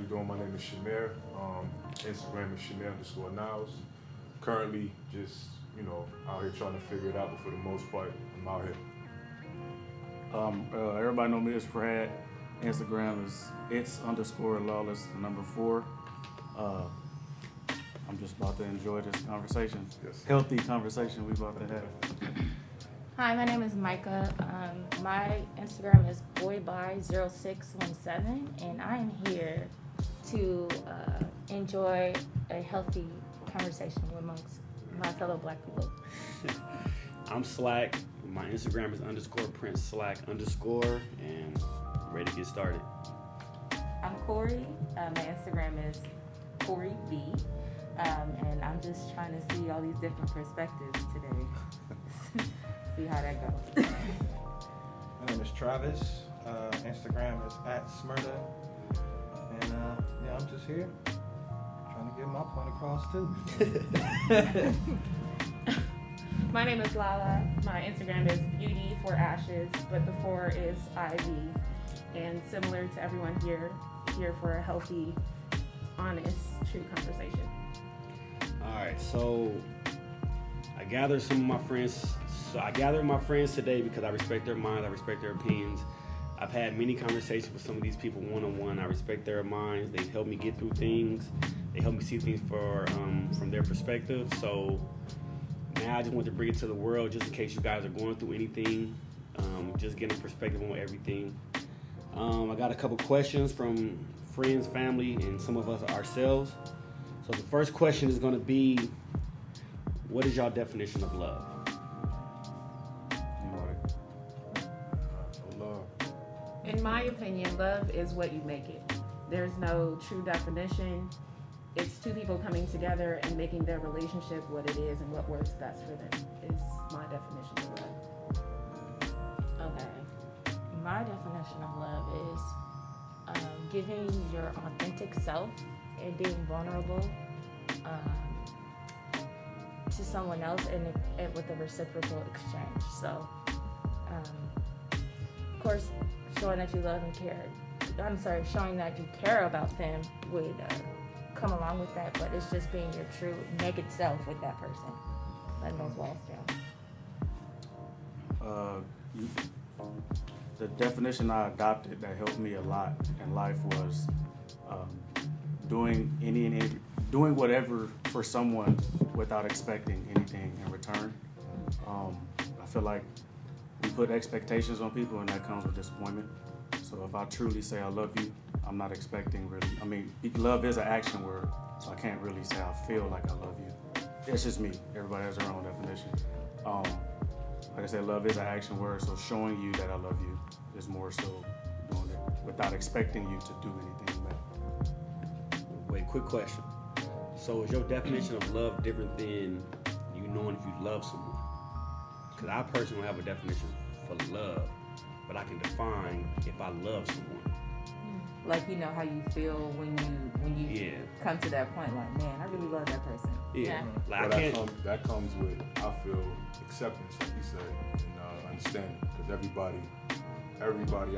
doing? My name is Shamair. Instagram is Shamair_Niles. Currently, just, out here trying to figure it out, but for the most part, I'm out here. Everybody know me as Radd. Instagram is its_lawless4. I'm just about to enjoy this conversation. Yes. Healthy conversation we about to have. Hi, my name is Micah. My Instagram is boyby0617, and I am here to enjoy a healthy conversation amongst my fellow Black people. I'm Slack. My Instagram is _Prince_Slack_, and ready to get started. I'm Koury. My Instagram is Koury B. And I'm just trying to see all these different perspectives today. See how that goes. My name is Travis. Instagram is @Smyrda. And I'm just here trying to get my point across too. My name is LaLa. My Instagram is Beauty4Ashes, but the 4 is IV. And similar to everyone here for a healthy, honest, true conversation. All right, so I gathered my friends today because I respect their minds, I respect their opinions. I've had many conversations with some of these people one-on-one. I respect their minds. They've helped me get through things. They help me see things from their perspective. So now I just want to bring it to the world just in case you guys are going through anything, just getting a perspective on everything. I got a couple questions from friends, family, and some of us ourselves. So the first question is going to be, what is y'all definition of love? Love. In my opinion, love is what you make it. There's no true definition. It's two people coming together and making their relationship what it is and what works best for them is my definition of love. Okay. My definition of love is giving your authentic self and being vulnerable to someone else and with a reciprocal exchange. So, of course, showing that you love and care. Showing that you care about them would come along with that, but it's just being your true naked self with that person, letting those walls down. The definition I adopted that helped me a lot in life was doing whatever for someone without expecting anything in return. I feel like we put expectations on people and that comes with disappointment. So if I truly say I love you, I'm not expecting really. I mean, love is an action word, so I can't really say I feel like I love you. It's just me. Everybody has their own definition. Like I said, love is an action word, so showing you that I love you is more so doing it without expecting you to do anything back. Wait, quick question. So is your definition of love different than you knowing if you love someone? Because I personally don't have a definition for love, but I can define if I love someone. Like, how you feel when you come to that point, like, man, I really love that person. Yeah. Like, that comes with, I feel, acceptance, like you said, and understanding. Because everybody,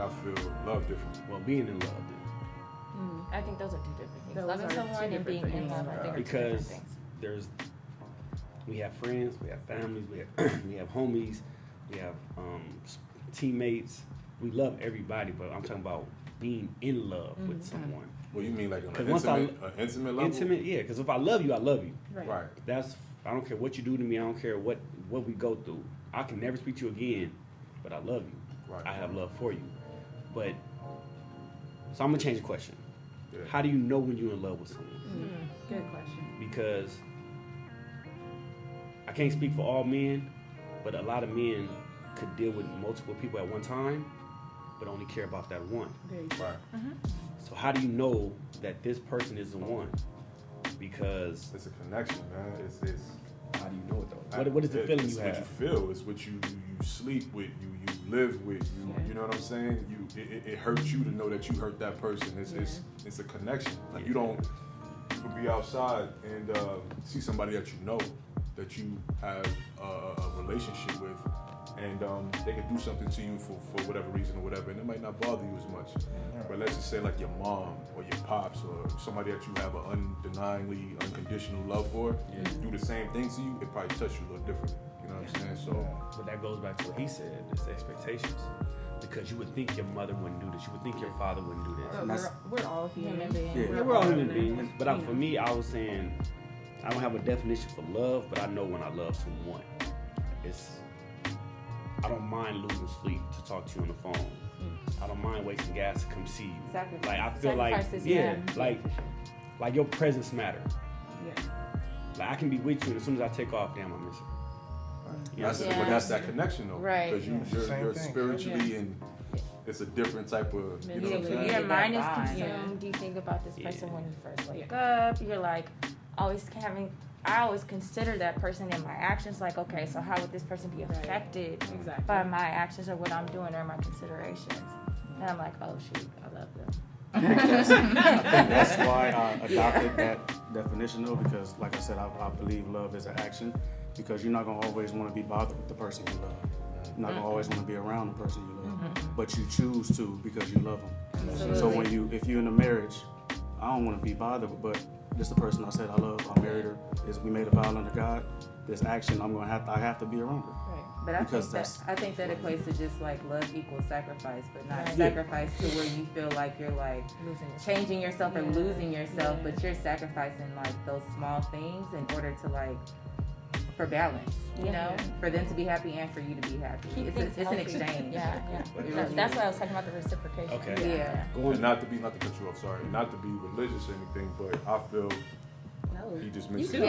I feel, love differently. Well, being in love, then. I think those are two different things. Those Loving are someone two and being different in love, I think, are two different Because things. we have friends, we have families, we have homies, we have teammates. We love everybody, but I'm talking about being in love with someone. Well, you mean like on an intimate level? Intimate, yeah. Because if I love you, I love you. Right. I don't care what you do to me. I don't care what we go through. I can never speak to you again, but I love you. Right. I have love for you. So I'm gonna change the question. Yeah. How do you know when you're in love with someone? Good question. Because I can't speak for all men, but a lot of men could deal with multiple people at one time, but only care about that one. Right. So how do you know that this person is the one? Because it's a connection, man. It's how do you know it though? What is the feeling you have? It's what you feel. It's what you sleep with. You live with. You know what I'm saying? It hurts you to know that you hurt that person. It's a connection. Like you could be outside and see somebody that you know, that you have a relationship with, and they could do something to you for whatever reason or whatever, and it might not bother you as much. But let's just say like your mom or your pops or somebody that you have an undeniably unconditional love for, do the same thing to you, it probably touch you a little differently. You know what I'm saying? So, but that goes back to what he said, it's expectations. Because you would think your mother wouldn't do this, you would think your father wouldn't do this. We're all human beings. Yeah, we're all human beings. But for me, I was saying, I don't have a definition for love, but I know when I love someone, I don't mind losing sleep to talk to you on the phone. I don't mind wasting gas to come see you. Sacrifice. Like I feel like, like your presence matter. Yeah. Like I can be with you, and as soon as I take off, damn, I miss her. You know? But that's that connection though, right? Because you're spiritually and it's a different type of, you know what I'm saying? Your mind is consumed. You think about this person when you first wake up. You're like I always consider that person in my actions. Like, okay, so how would this person be affected by my actions or what I'm doing or my considerations? And I'm like, oh shoot, I love them. I think that's why I adopted that definition though, because like I said, I believe love is an action, because you're not gonna always want to be bothered with the person you love. You're not gonna always want to be around the person you love, but you choose to because you love them. So if you're in a marriage, I don't want to be bothered, but this is the person I said I love. I married her. We made a vow under God. This action, I have to be around her. Right. But I think that equates to just like love equals sacrifice, but not sacrifice to where you feel like you're like changing yourself or losing yourself, but you're sacrificing like those small things in order to like for balance, you know, for them to be happy and for you to be happy. It's an exchange. That's why I was talking about the reciprocation. Okay. Yeah. And not to cut you off, sorry, not to be religious or anything, but I feel he just mentioned. You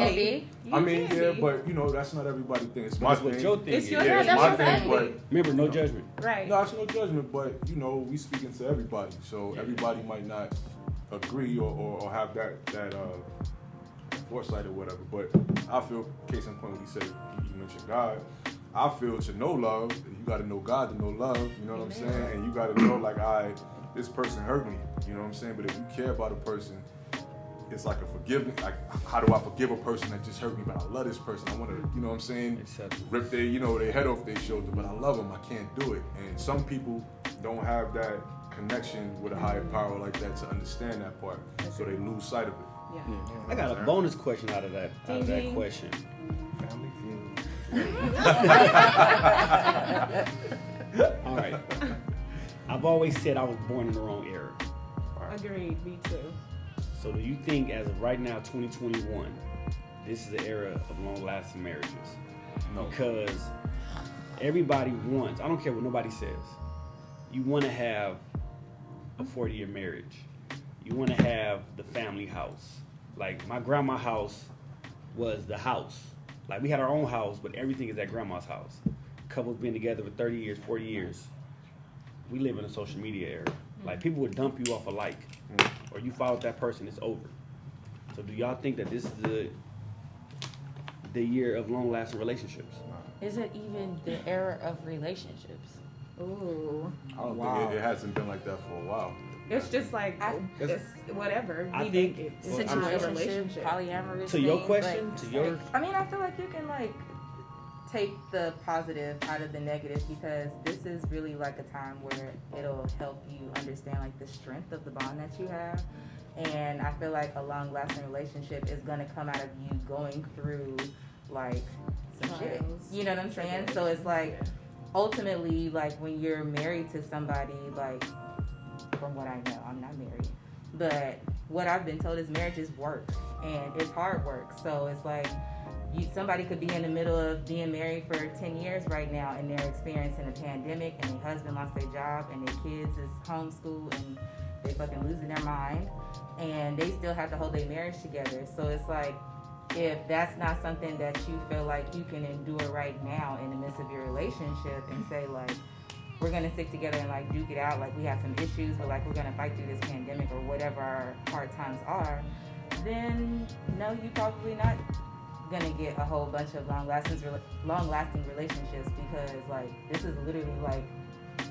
can be. But you know that's not everybody's thing. It's my thing. Your thing. It's my thing. But remember, no judgment. Right. No, it's no judgment. But you know, we speaking to everybody, so everybody might not agree or have that foresight or whatever. But I feel, case in point, what he said, he mentioned God. I feel to know love, you got to know God to know love. You know what I'm saying? And you got to know like, this person hurt me. You know what I'm saying? But if you care about a person, it's like a forgiveness. Like, how do I forgive a person that just hurt me? But I love this person. I want to, you know what I'm saying? Rip their head off their shoulder. But I love them. I can't do it. And some people don't have that connection with a higher power like that to understand that part. So they lose sight of it. Yeah. I got a bonus question out of that question. Family Feud. All right. I've always said I was born in the wrong era. Agreed, me too. So do you think as of right now, 2021, this is the era of long-lasting marriages? No. Because everybody wants, I don't care what nobody says, you want to have a 40-year marriage. You want to have the family house. Like my grandma's house was the house. Like we had our own house, but everything is at grandma's house. Couples been together for 30 years, 40 years. We live in a social media era. Like people would dump you off a like, or you followed that person, it's over. So do y'all think that this is the year of long-lasting relationships? Is it even the era of relationships? Ooh. I don't think it hasn't been like that for a while. It's just like it's whatever. I We think it's Situationship, relationship. polyamorous. To your things, question, like, to your I mean, I feel like you can like take the positive out of the negative, because this is really like a time where it'll help you understand like the strength of the bond that you have. And I feel like a long-lasting relationship is gonna come out of you going through like some shit. You know what I'm saying? So it's like ultimately, like when you're married to somebody, like from what I know, I'm not married, but what I've been told is marriage is work and it's hard work. So it's like somebody could be in the middle of being married for 10 years right now and they're experiencing a pandemic and their husband lost their job and their kids is homeschooled and they fucking losing their mind and they still have to hold their marriage together. So it's like, if that's not something that you feel like you can endure right now in the midst of your relationship and say like, we're gonna stick together and like duke it out, like we have some issues, but like we're gonna fight through this pandemic or whatever our hard times are, then no, you probably not gonna get a whole bunch of long-lasting relationships, because like this is literally like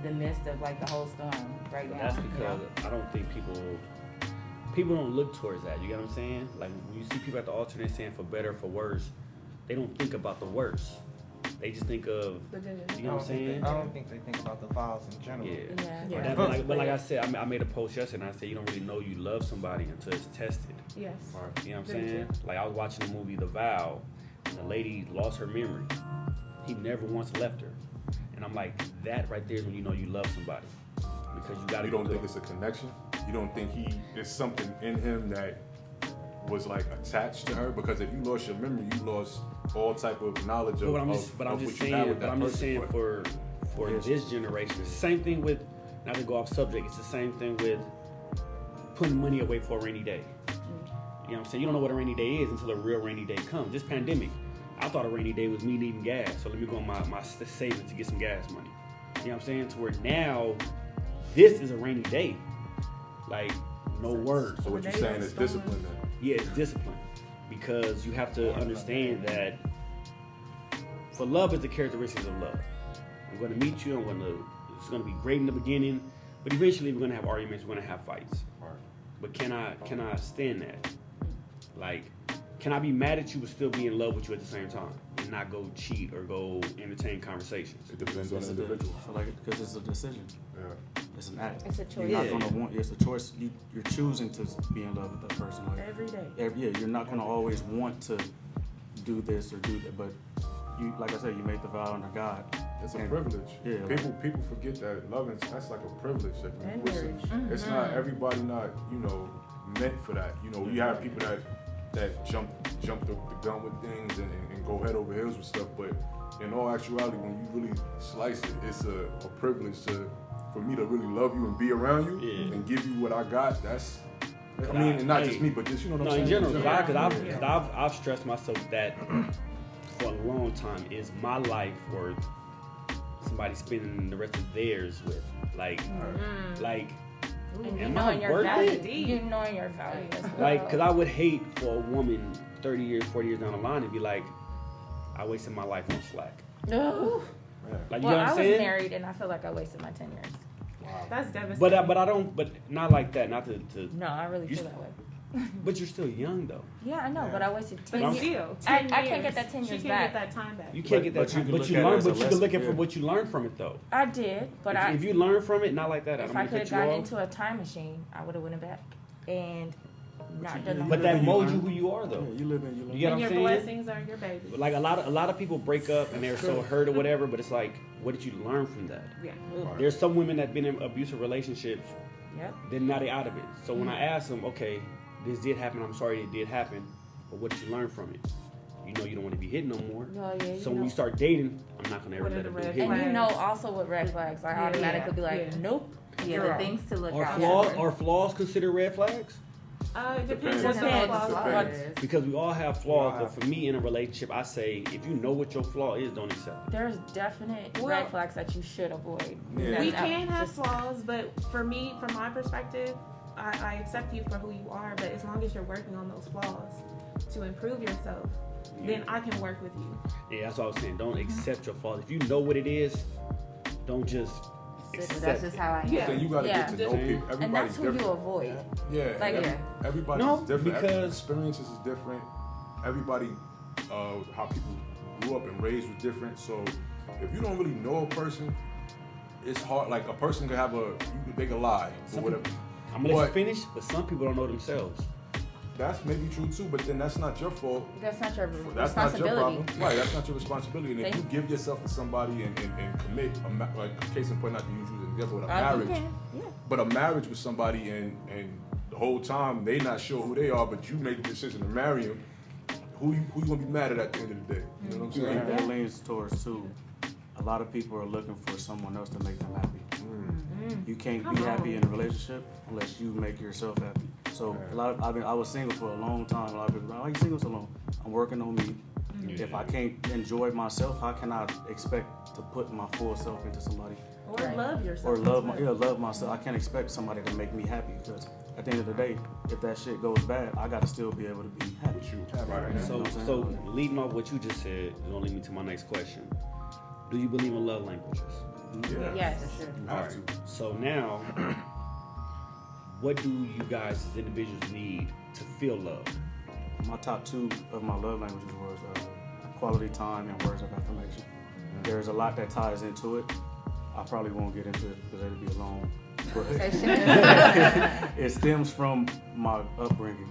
the midst of like the whole storm right now. That's because I don't think people don't look towards that. You get what I'm saying? Like when you see people at the altar, they're saying for better or for worse, they don't think about the worst. They just think of, The good. you know what I'm saying? I don't think they think about the vows in general. Yeah. But like I said, I made a post yesterday and I said you don't really know you love somebody until it's tested. Yes. You know what I'm saying? Like I was watching the movie The Vow, and the lady lost her memory. He never once left her. And I'm like, that right there is when you know you love somebody. Because you gotta You don't think it's a connection? You don't think there's something in him that was like attached to her? Because if you lost your memory, you lost all type of knowledge of, I'm what just you had with that saying person. for this generation, it's the same thing with, not to go off subject, it's the same thing with putting money away for a rainy day. You know what I'm saying? You don't know what a rainy day is until a real rainy day comes. This pandemic, I thought a rainy day was me needing gas, so let me go on my savings to get some gas money. You know what I'm saying? To where now, this is a rainy day. Like, no words. So what you're saying is discipline then? Yeah, it's discipline. Because you have to understand that for love is the characteristics of love. I'm going to meet you, it's going to be great in the beginning, but eventually we're going to have arguments, we're going to have fights. Right. But can I stand that? Like, can I be mad at you but still be in love with you at the same time and not go cheat or go entertain conversations? It depends on the individual. I feel like because it's a decision. Yeah. It's an act. It's a choice. You're not gonna want. It's a choice. You're choosing to be in love with that person. Like, Every day. yeah, you're not gonna always want to do this or do that, but you, like I said, you made the vow under God. It's a privilege. Yeah. People forget that loving, that's like a privilege. And marriage. It's not everybody meant for that. You have people that jump the gun with things and go head over heels with stuff, but in all actuality, when you really slice it, it's a privilege for me to really love you and be around you and give you what I got. And not just me, but just, you know what I'm saying? In general, because I've stressed myself that for a long time, is my life worth somebody spending the rest of theirs with? Like, And you am knowing I your worth value. it? You knowing your value as well. Like, because I would hate for a woman 30 years, 40 years down the line to be like, I wasted my life on slack. No. Like, you Well, know what I I'm was saying? married and I feel like I wasted my 10 years. That's devastating. But not like that. Not to No, I really feel that way. But you're still young though. Yeah, I know, but I wasted 10 But years. still, I 10 can't years. get that 10 She years can't back. get that time back. You can't get that time, but you can look at for what you learned from it though. I did, but if you learn from it, not like that. if I could have gotten into a time machine, I would have went back and not done. But that molds you who you are though. Yeah, you live in you learn. You get what And I'm your saying? blessings are your baby. Like a lot of people break up and they're so hurt or whatever, but it's like, what did you learn from that? Yeah. There's some women that been in abusive relationships, Yep. then now they out of it. So when I ask them, okay, this did happen, I'm sorry it did happen, but what did you learn from it? You know you don't want to be hit no more. No, yeah, So when you start dating, I'm not gonna ever What are let the it red hit And me. you know also with red flags, I automatically be like, Yeah. nope. Yeah, the things to look out for. Are flaws considered red flags? It depends Depends. what the Depends. flaws are. Depends. Because we all have flaws, but for me in a relationship, I say if you know what your flaw is, don't accept it. There's definite Well- red flags that you should avoid. Yeah. We That's can have just- flaws, but for me, from my perspective, I accept you for who you are, but as long as you're working on those flaws to improve yourself, then I can work with you. Yeah, that's what I was saying. Don't accept your flaws. If you know what it is, don't just accept That's just how I am. Yeah. So you gotta get to know people. And Everybody's that's who you different. avoid. Yeah, Like, everybody's No, different. because- Experiences is different. Everybody, how people grew up and raised was different. So if you don't really know a person, it's hard. Like a person could have they could lie or whatever. I'm gonna let you But finish, but some people don't know themselves. that's maybe true too, but then that's not your fault. That's not your That's not your responsibility. problem. Right, that's not your responsibility. And if you Thank- give yourself to somebody and commit, like case in point, not to use you as an example, with a You marriage, can, yeah. but a marriage with somebody and the whole time they not sure who they are, but you make the decision to marry them, who you gonna be mad at the end of the day? You know what I'm I think saying? that leans towards too. A lot of people are looking for someone else to make them happy. You can't be happy in a relationship unless you make yourself happy. So I was single for a long time. A lot of people are like, "Why are you single so long?" I'm working on me. If I can't enjoy myself, how can I expect to put my full self into somebody? Or Right. love yourself. Or love myself. I can't expect somebody to make me happy because at the end of the day, if that shit goes bad, I gotta still be able to be happy. With you, right? So, You know what I'm saying? so leading off what you just said, is gonna lead me to my next question. Do you believe in love languages? Yeah. Yes. You have to. So now, what do you guys as individuals need to feel love? My top two of my love languages was quality time and words of affirmation. There's a lot that ties into it. I probably won't get into it because it'll be a long. But it stems from my upbringing.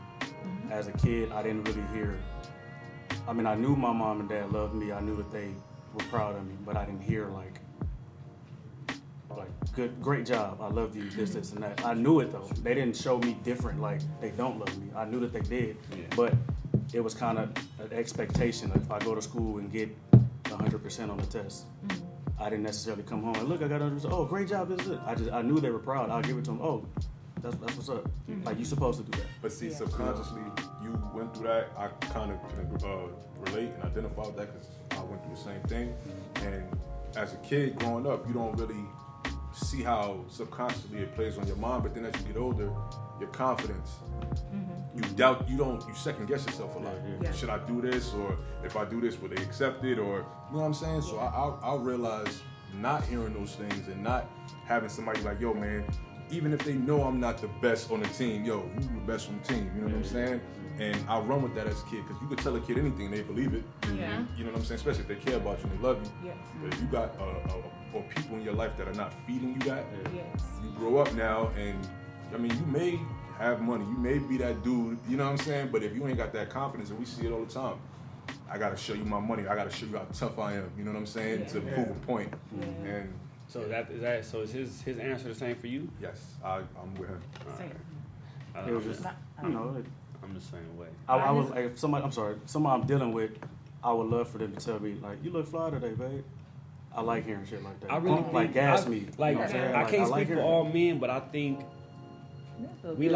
As a kid, I didn't really hear. I mean, I knew my mom and dad loved me. I knew that they were proud of me, but I didn't hear like great job. I love you. This, and that. I knew it though. They didn't show me different. Like they don't love me. I knew that they did, but it was kind of an expectation. If I go to school and get 100% on the test, I didn't necessarily come home and look. I got 100%. Oh, great job. This is it. I knew they were proud. I'll give it to them. Oh, that's what's up. Like you supposed to do that. But see, subconsciously, you went through that. I kind of can relate and identify with that because I went through the same thing. And as a kid growing up, you don't really see how subconsciously it plays on your mind. But then as you get older, your confidence, you doubt. You second guess yourself a lot. Should I do this? Or if I do this, will they accept it? Or you know what I'm saying? So I'll realize not hearing those things and not having somebody like, yo, man. Even if they know I'm not the best on the team, yo, you the best on the team, you know what I'm saying? And I run with that as a kid, because you could tell a kid anything and they believe it. Yeah. You know what I'm saying? Especially if they care about you and they love you. Yes. But if you got or people in your life that are not feeding you that, you grow up now and, I mean, you may have money, you may be that dude, you know what I'm saying? But if you ain't got that confidence, and we see it all the time, I gotta show you my money, I gotta show you how tough I am, you know what I'm saying? To prove a point. And so is his answer the same for you? Yes, I'm with him. Same. It was just, you know, I'm the same way. I was like, if somebody I'm dealing with, I would love for them to tell me like, you look fly today, babe. I like hearing shit like that. I really like gas me. Like, you know what I'm saying? I can't like speak for all men, but I think we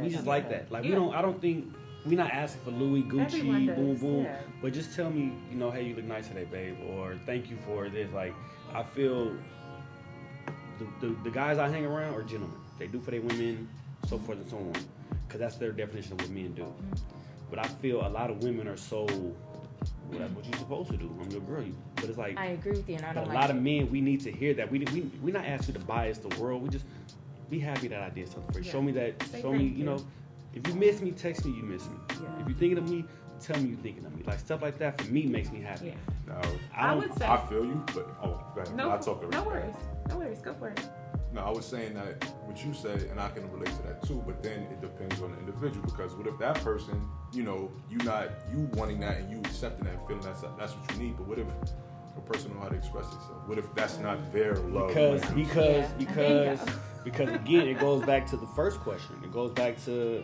just like that. Like I don't think we're not asking for Louis, Gucci, boom, boom. Yeah. But just tell me, you know, hey, you look nice today, babe, or thank you for this. Like, I feel the guys I hang around are gentlemen. They do for their women, so forth and so on, because that's their definition of what men do. But I feel a lot of women are so, well, that's what you're supposed to do. I'm your girl. But it's like, I agree with you, and I don't a lot of men, we need to hear that. We're not asking you to bias the world. We just be happy that I did something for you. Show me that. Show me, you know, if you miss me, text me you miss me. If you're thinking of me, tell me you're thinking of me. Like, stuff like that for me makes me happy. No, I would say, I feel you, but go ahead. I'll talk over no worries. No worries. Go for it. No, I was saying that what you said, and I can relate to that too, but then it depends on the individual, because what if that person, you know, you wanting that and you accepting that and feeling that's what you need, but what if a person know how to express themselves? What if that's not their love? Because again, it goes back to the first question. It goes back to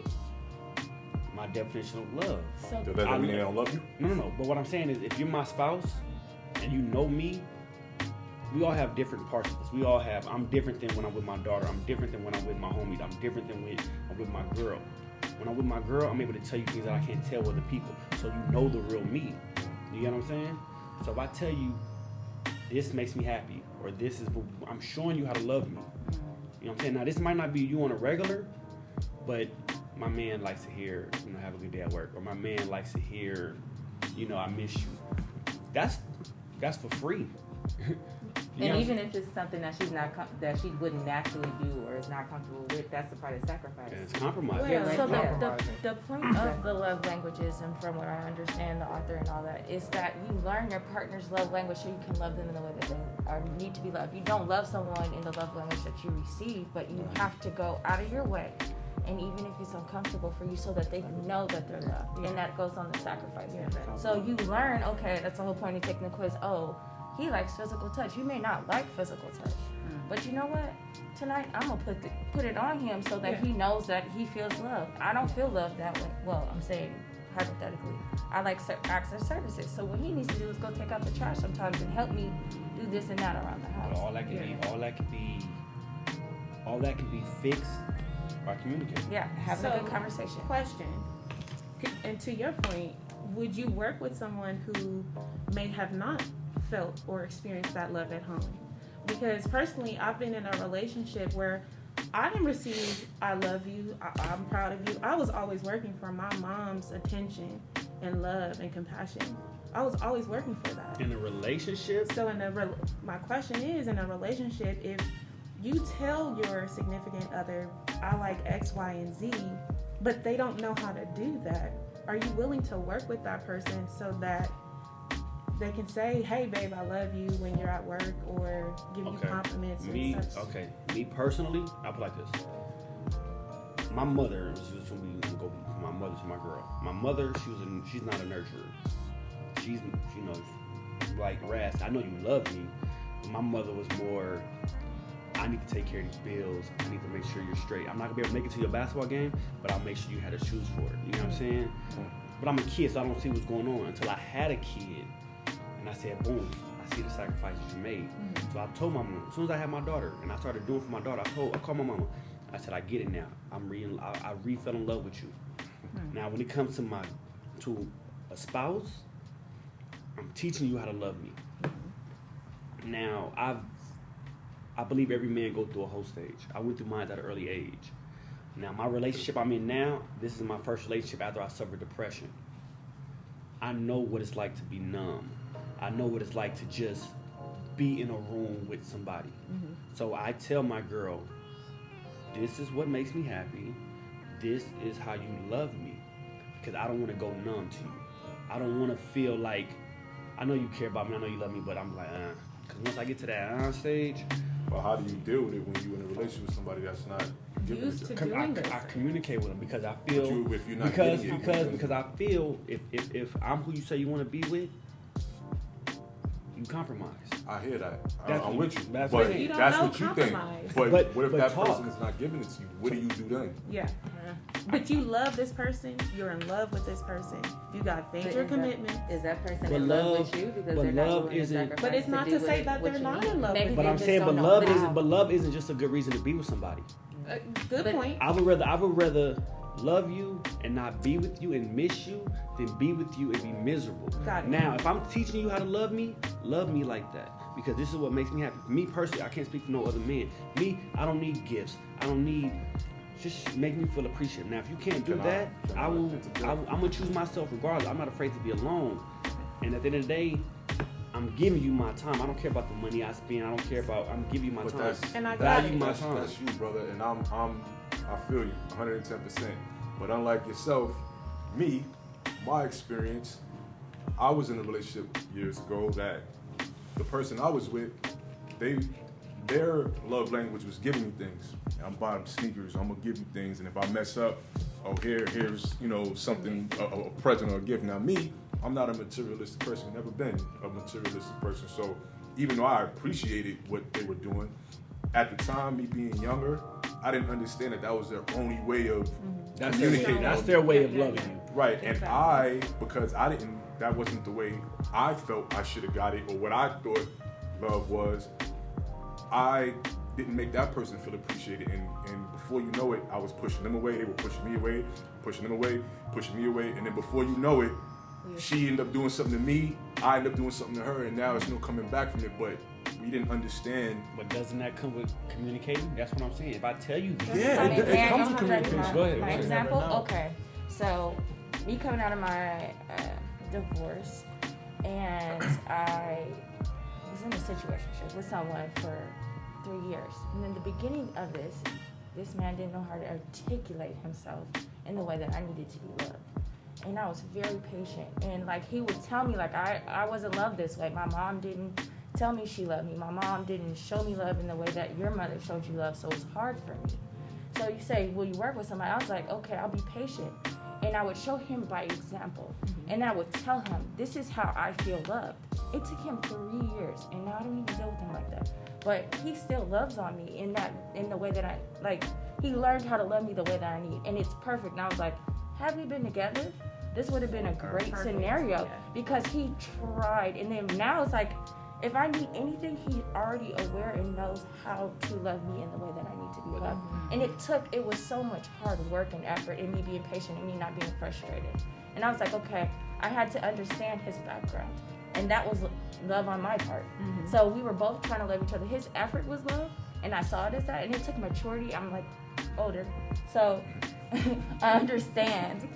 my definition of love. So does that mean they don't love you? No. But what I'm saying is, if you're my spouse and you know me, we all have different parts of us. I'm different than when I'm with my daughter. I'm different than when I'm with my homies. I'm different than when I'm with my girl. When I'm with my girl, I'm able to tell you things that I can't tell other people. So you know the real me. You get what I'm saying? So if I tell you, this makes me happy, or this is, I'm showing you how to love me. You know what I'm saying? Now, this might not be you on a regular, but my man likes to hear, you know, have a good day at work. Or my man likes to hear, you know, I miss you. That's for free. And even if it's something that that she wouldn't naturally do or is not comfortable with, that's a part of sacrifice. And it's compromise. Well, so the point of the love languages, and from what I understand, the author and all that, is that you learn your partner's love language so you can love them in the way that they need to be loved. You don't love someone in the love language that you receive, but you have to go out of your way, and even if it's uncomfortable for you, so that they know that they're loved. And that goes on the sacrifice. So you learn, okay, that's the whole point of taking the quiz. Oh, he likes physical touch. You may not like physical touch, but you know what? Tonight I'm gonna put it on him so that he knows that he feels loved. I don't feel loved that way. Well, I'm saying hypothetically, I like acts of services. So what he needs to do is go take out the trash sometimes and help me do this and that around the house. But all that can be fixed by communicating. Yeah, having a good conversation. Question, and to your point, would you work with someone who may have not felt or experienced that love at home? Because personally, I've been in a relationship where I didn't receive I love you, I'm proud of you. I was always working for my mom's attention and love and compassion. I was always working for that. In a relationship? So my question is, in a relationship, if you tell your significant other, I like X, Y, and Z, but they don't know how to do that, are you willing to work with that person so that they can say, "Hey, babe, I love you" when you're at work, or give you compliments and such. Okay, me personally, I put like this. My mother, just when we go from my mother to my girl. My mother, she's not a nurturer. She's, like Radd, I know you love me, but my mother was more, I need to take care of these bills. I need to make sure you're straight. I'm not gonna be able to make it to your basketball game, but I'll make sure you had the shoes for it. You know what I'm saying? But I'm a kid, so I don't see what's going on until I had a kid, and I said, boom, I see the sacrifices you made. So I told my mom, as soon as I had my daughter, and I started doing for my daughter, I called my mama. I said, I get it now. I fell in love with you. Now, when it comes to a spouse, I'm teaching you how to love me. Now, I believe every man go through a whole stage. I went through mine at an early age. Now, my relationship I'm in now, this is my first relationship after I suffered depression. I know what it's like to be numb. I know what it's like to just be in a room with somebody. So I tell my girl, this is what makes me happy. This is how you love me. Because I don't want to go numb to you. I don't want to feel like, I know you care about me, I know you love me, but I'm like, Because once I get to that stage. Well, how do you deal with it when you're in a relationship with somebody that's not giving used it? to doing this? I communicate with them because I feel, if you're not because I feel if I'm who you say you want to be with, you compromise. I hear that. That's I'm with you. That's but what you don't that's know what you think. compromise. But what if that talk. person is not giving it to you? What do you do then? Yeah. But you love this person. You're in love with this person. You got major commitment. Is that person But in love with you because they're not love willing to isn't- sacrifice But it's not to say that they're not in love with you. But I'm saying, but love isn't just a good reason to be with somebody. Good point. I would rather love you and not be with you and miss you than be with you and be miserable. Got it. Now, if I'm teaching you how to love me like that. Because this is what makes me happy. Me personally, I can't speak for no other man. Me, I don't need gifts. I don't need, just make me feel appreciated. Now, if you can't do that, I'm gonna choose myself regardless. I'm not afraid to be alone. And at the end of the day, I'm giving you my time. I don't care about the money I spend. I don't care about, I'm giving you my time. And I value my time. That's you, brother. And I feel you 110%. But unlike yourself, me, my experience, I was in a relationship years ago that the person I was with, their love language was giving me things. I'm buying sneakers, I'm gonna give you things, and if I mess up, here's something, a present or a gift. Now me, I'm not a materialistic person, never been a materialistic person. So even though I appreciated what they were doing, at the time, me being younger, I didn't understand that was their only way of communicating. That's their way of loving you. Right, and because that wasn't the way I felt I should have got it, or what I thought love was, I didn't make that person feel appreciated, and before you know it, I was pushing them away, they were pushing me away, pushing them away, pushing me away, and then before you know it, she ended up doing something to me, I ended up doing something to her, and now there's no coming back from it, but we didn't understand. But doesn't that come with communicating? That's what I'm saying. If I tell you this, it comes with communication. Go ahead. My example? Okay. So, me coming out of my divorce, and I was in a situationship with someone for 3 years. And in the beginning of this man didn't know how to articulate himself in the way that I needed to be loved. And I was very patient. And like he would tell me, like I wasn't loved this way. My mom didn't tell me she loved me. My mom didn't show me love in the way that your mother showed you love, so it was hard for me. So you say, will you work with somebody? I was like, okay, I'll be patient. And I would show him by example. And I would tell him, this is how I feel loved. It took him 3 years, and now I don't even deal with him like that. But he still loves on me in the way that I, like, he learned how to love me the way that I need. And it's perfect. And I was like, had we been together, this would have been a great scenario because he tried. And then now it's like, if I need anything, he's already aware and knows how to love me in the way that I need to be loved. And it was so much hard work and effort and me being patient and me not being frustrated. And I was like, okay, I had to understand his background. And that was love on my part. So we were both trying to love each other. His effort was love, and I saw it as that. And it took maturity. I'm like older. So I understand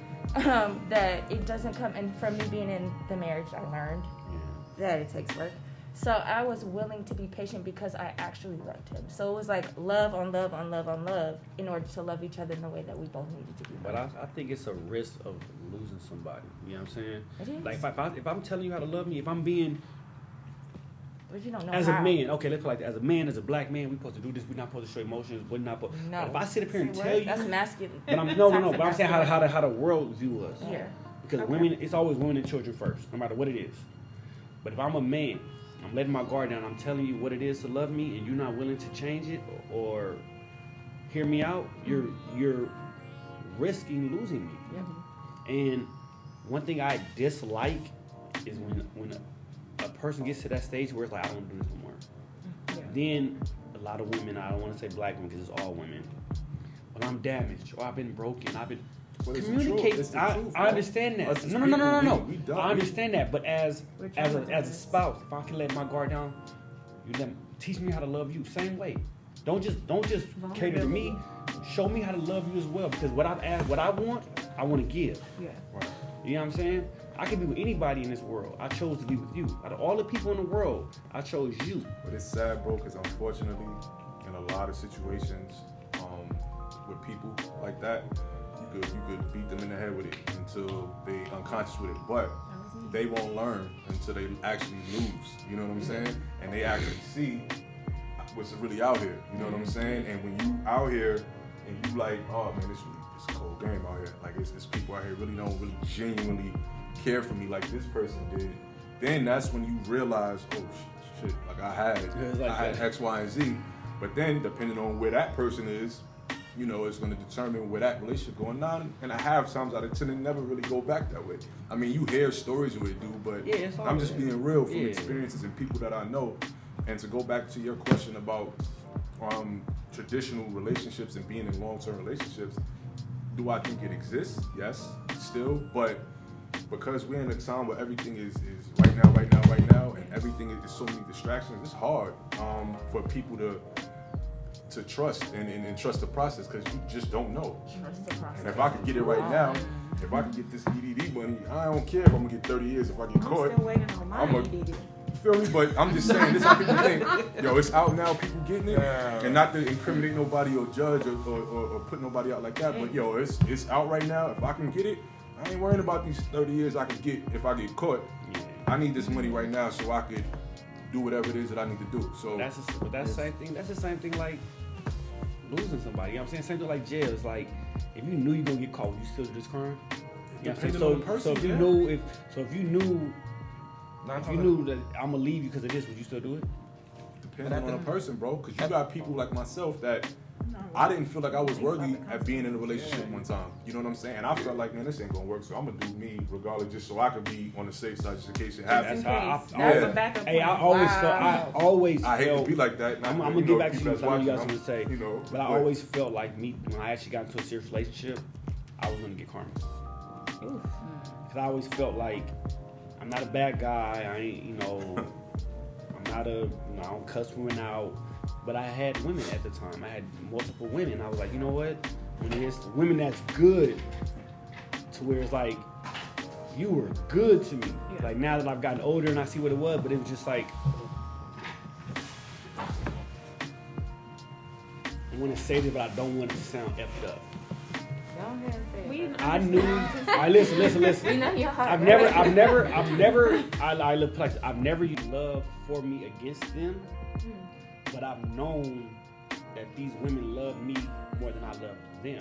that it doesn't come, and from me being in the marriage, I learned that it takes work. So I was willing to be patient because I actually loved him. So it was like love on love on love on love in order to love each other in the way that we both needed to be loved. But I think it's a risk of losing somebody. You know what I'm saying? It is. Like if I'm telling you how to love me, if I'm being But you don't know as how. a man, okay, let's put it like that. As a man, as a black man, we supposed to do this. We're not supposed to show emotions. We're not. But if I sit up here and tell you, That's masculine. but I'm no. But I'm saying how the world view us. Yeah. Because women, it's always women and children first, no matter what it is. But if I'm a man, I'm letting my guard down. I'm telling you what it is to love me, and you're not willing to change it or hear me out. You're risking losing me. Yeah. And one thing I dislike is when a person gets to that stage where it's like, I don't do this no more. Yeah. Then a lot of women, I don't want to say black women because it's all women, but I'm damaged or I've been broken. I've been communicate. I understand that. No. I understand that, but as a spouse, if I can let my guard down, teach me how to love you same way. Don't just cater to me. Show me how to love you as well, because what I want to give. Yeah. Right. You know what I'm saying? I can be with anybody in this world. I chose to be with you. Out of all the people in the world, I chose you. But it's sad, bro, because unfortunately, in a lot of situations, with people like that, you could beat them in the head with it until they unconscious with it. But they won't learn until they actually lose. You know what I'm saying? And they actually see what's really out here. You know what I'm saying? And when you out here and you like, oh man, it's a cold game out here. Like it's people out here really don't really genuinely care for me like this person did. Then that's when you realize, oh shit, like I had X, Y, and Z. But then depending on where that person is, you know, it's going to determine where that relationship going on. And I have times out of 10 and never really go back that way. I mean, you hear stories where it do, but I'm just being real from experiences and people that I know. And to go back to your question about traditional relationships and being in long-term relationships, do I think it exists? Yes, still. But because we're in a time where everything is right now, and everything is so many distractions, it's hard for people to trust and trust the process, because you just don't know. Trust the process. And if I could get it right now, if I could get this EDD money, I don't care if I'm gonna get 30 years if I get caught. I'm still waiting on my EDD. Feel me? But I'm just saying, this is how people think. Yo, it's out now, people getting it. And not to incriminate nobody or judge or put nobody out like that, but yo, it's out right now. If I can get it, I ain't worrying about these 30 years I can get if I get caught. I need this money right now so I could do whatever it is that I need to do. So that's the same thing. That's the same thing like losing somebody. You know what I'm saying? Same thing like jail. It's like if you knew you were gonna get caught, would you still do this crime? You know what I'm saying? So if you knew that I'm gonna leave you because of this, would you still do it? Depending on the person, bro. Because you got people like myself that I didn't feel like I was worthy at being in a relationship one time. You know what I'm saying? And I felt like, man, this ain't gonna work, so I'm gonna do me regardless, just so I could be on the safe side just in case it happens. That's a backup plan. I hate to be like that. I'm gonna get back to you. I know you got something to say. You know, but I always felt like when I actually got into a serious relationship, I was gonna get karma. Because I always felt like I'm not a bad guy. I ain't, I'm not I don't cuss women out. But I had women at the time. I had multiple women. I was like, you know what? When there's women that's good, to where it's like, you were good to me. Yeah. Like now that I've gotten older and I see what it was, but it was just like, I want to say this, but I don't want it to sound effed up. Go ahead and say it. I knew. Listen. We know your heart. I've never used love for me against them. But I've known that these women love me more than I love them. You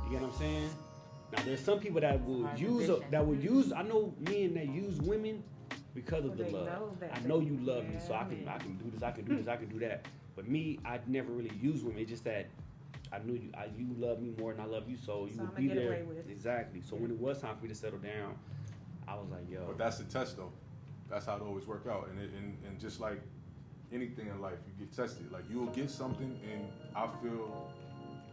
get what I'm saying? Now there's some people that will use. I know men that use women because of the love. I know you love me, so I can do this. I can do that. But me, I'd never really use women. It's just that I knew you love me more than I love you, so you would be there. Exactly. So when it was time for me to settle down, I was like, yo. But that's the test, though. That's how it always work out, and just like anything in life, you get tested. Like you'll get something, and I feel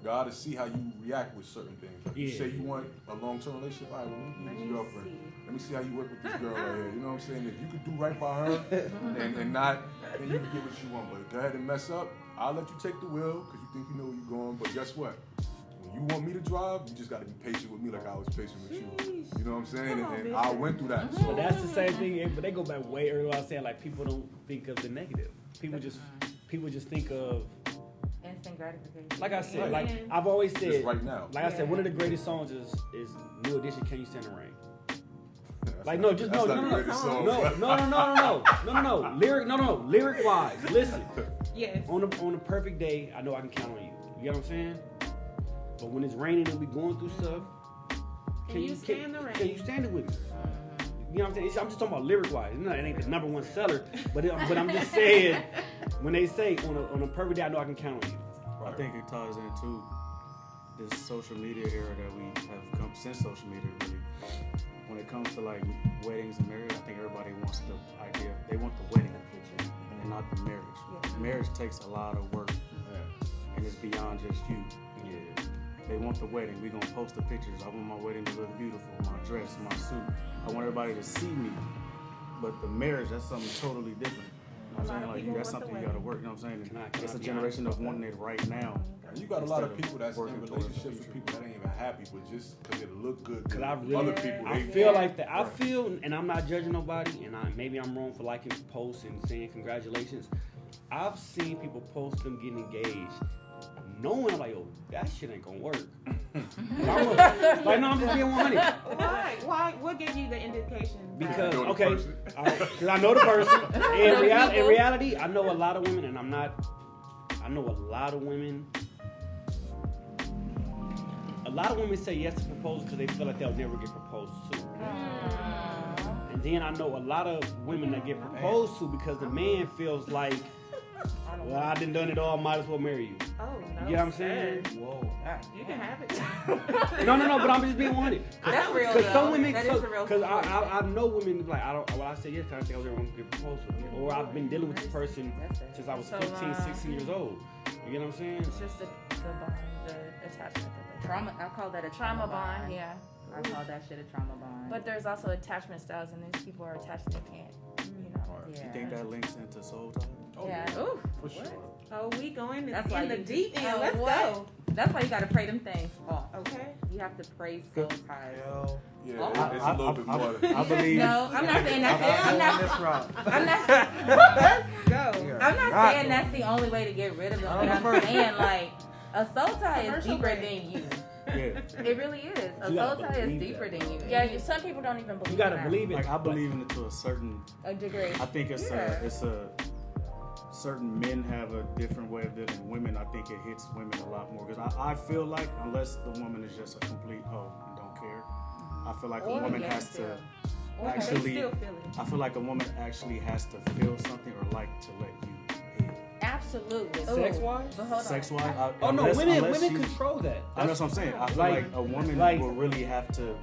God to see how you react with certain things. Like you say you want a long-term relationship. All right, well, let me be your girlfriend. Let me see how you work with this girl right here. You know what I'm saying? If you could do right by her and not, then you can get what you want. But go ahead and mess up. I'll let you take the wheel because you think you know where you're going. But guess what? When you want me to drive, you just got to be patient with me like I was patient with you. You know what I'm saying? And I went through that. But that's the same thing. But they go back way earlier. I was saying like people don't think of the negative. People just think of instant gratification. Like I said, like I've always said, just right now. Like I said, one of the greatest songs is New Edition. Can You Stand the Rain? Like no, just no. Lyric wise, listen. Yes. On a perfect day, I know I can count on you. You get what I'm saying? But when it's raining and we going through stuff, can you stand the rain? Can you stand it with me? You know what I'm saying? I'm just talking about lyric wise. It ain't the number one seller, but I'm just saying when they say on a perfect day, I know I can count on you. I think it ties into this social media era that we have come since social media really. When it comes to like weddings and marriage, I think everybody wants the idea. They want the wedding picture and not the marriage. Yeah. Marriage takes a lot of work, and it's beyond just you. Yeah. They want the wedding. We're gonna post the pictures. I want my wedding to look beautiful. My dress, my suit. I want everybody to see me. But the marriage, that's something totally different. You know what I'm saying? Like that's something you gotta work. You know what I'm saying? It's a generation of wanting it right now. And you got a lot of people that's in relationships with people that ain't even happy, but just because it look good to other people. I feel like that. I feel, and I'm not judging nobody, and maybe I'm wrong for liking posts and saying congratulations. I've seen people post them getting engaged, knowing I'm like, yo, that shit ain't gonna work. Like, no, I'm just being 100. Why? What gave you the indication? Because because I know the person. In reality, I know a lot of women, and I know a lot of women. A lot of women say yes to proposals because they feel like they'll never get proposed to. And then I know a lot of women that get proposed to because the man feels like, well, I done it all, might as well marry you. Oh, no. You get what I'm saying? Whoa. You can have it. No, but I'm just being 100. That's real, Because some women, that is a real because I know women like, I say yes, I think I was ever going to get proposed to. Or I've been dealing with this person since I was 15, 16 years old. You get what I'm saying? It's just the bond, the attachment. Trauma. I call that a trauma bond. Yeah. I call that shit a trauma bond. But there's also attachment styles, and these people are attached and they can't. You know. You think that links into soul tie? Oh, yeah. Ooh, for sure. Oh, we going That's in the deep end. Let's go. That's why you gotta pray them things off. Okay. You have to pray soul ties. Yeah, it's a little bit more. I believe. No, I'm not saying that's it. I'm not. Let's go. I'm not saying that's the only way to get rid of them. But I'm saying like a soul tie is deeper than you. Yeah. It really is. A soul tie is deeper than you. Yeah, some people don't even believe. You gotta that. believe it. Like I believe in it to a degree. I think it's a certain men have a different way of dealing with women. I think it hits women a lot more because I feel like unless the woman is just a complete hoe and don't care, I feel like a woman has to actually. I feel like a woman actually has to feel something or like to let you. Absolutely. Sex wise? Sex wise? Women control that. That's what I'm saying. I feel like a woman will really have to.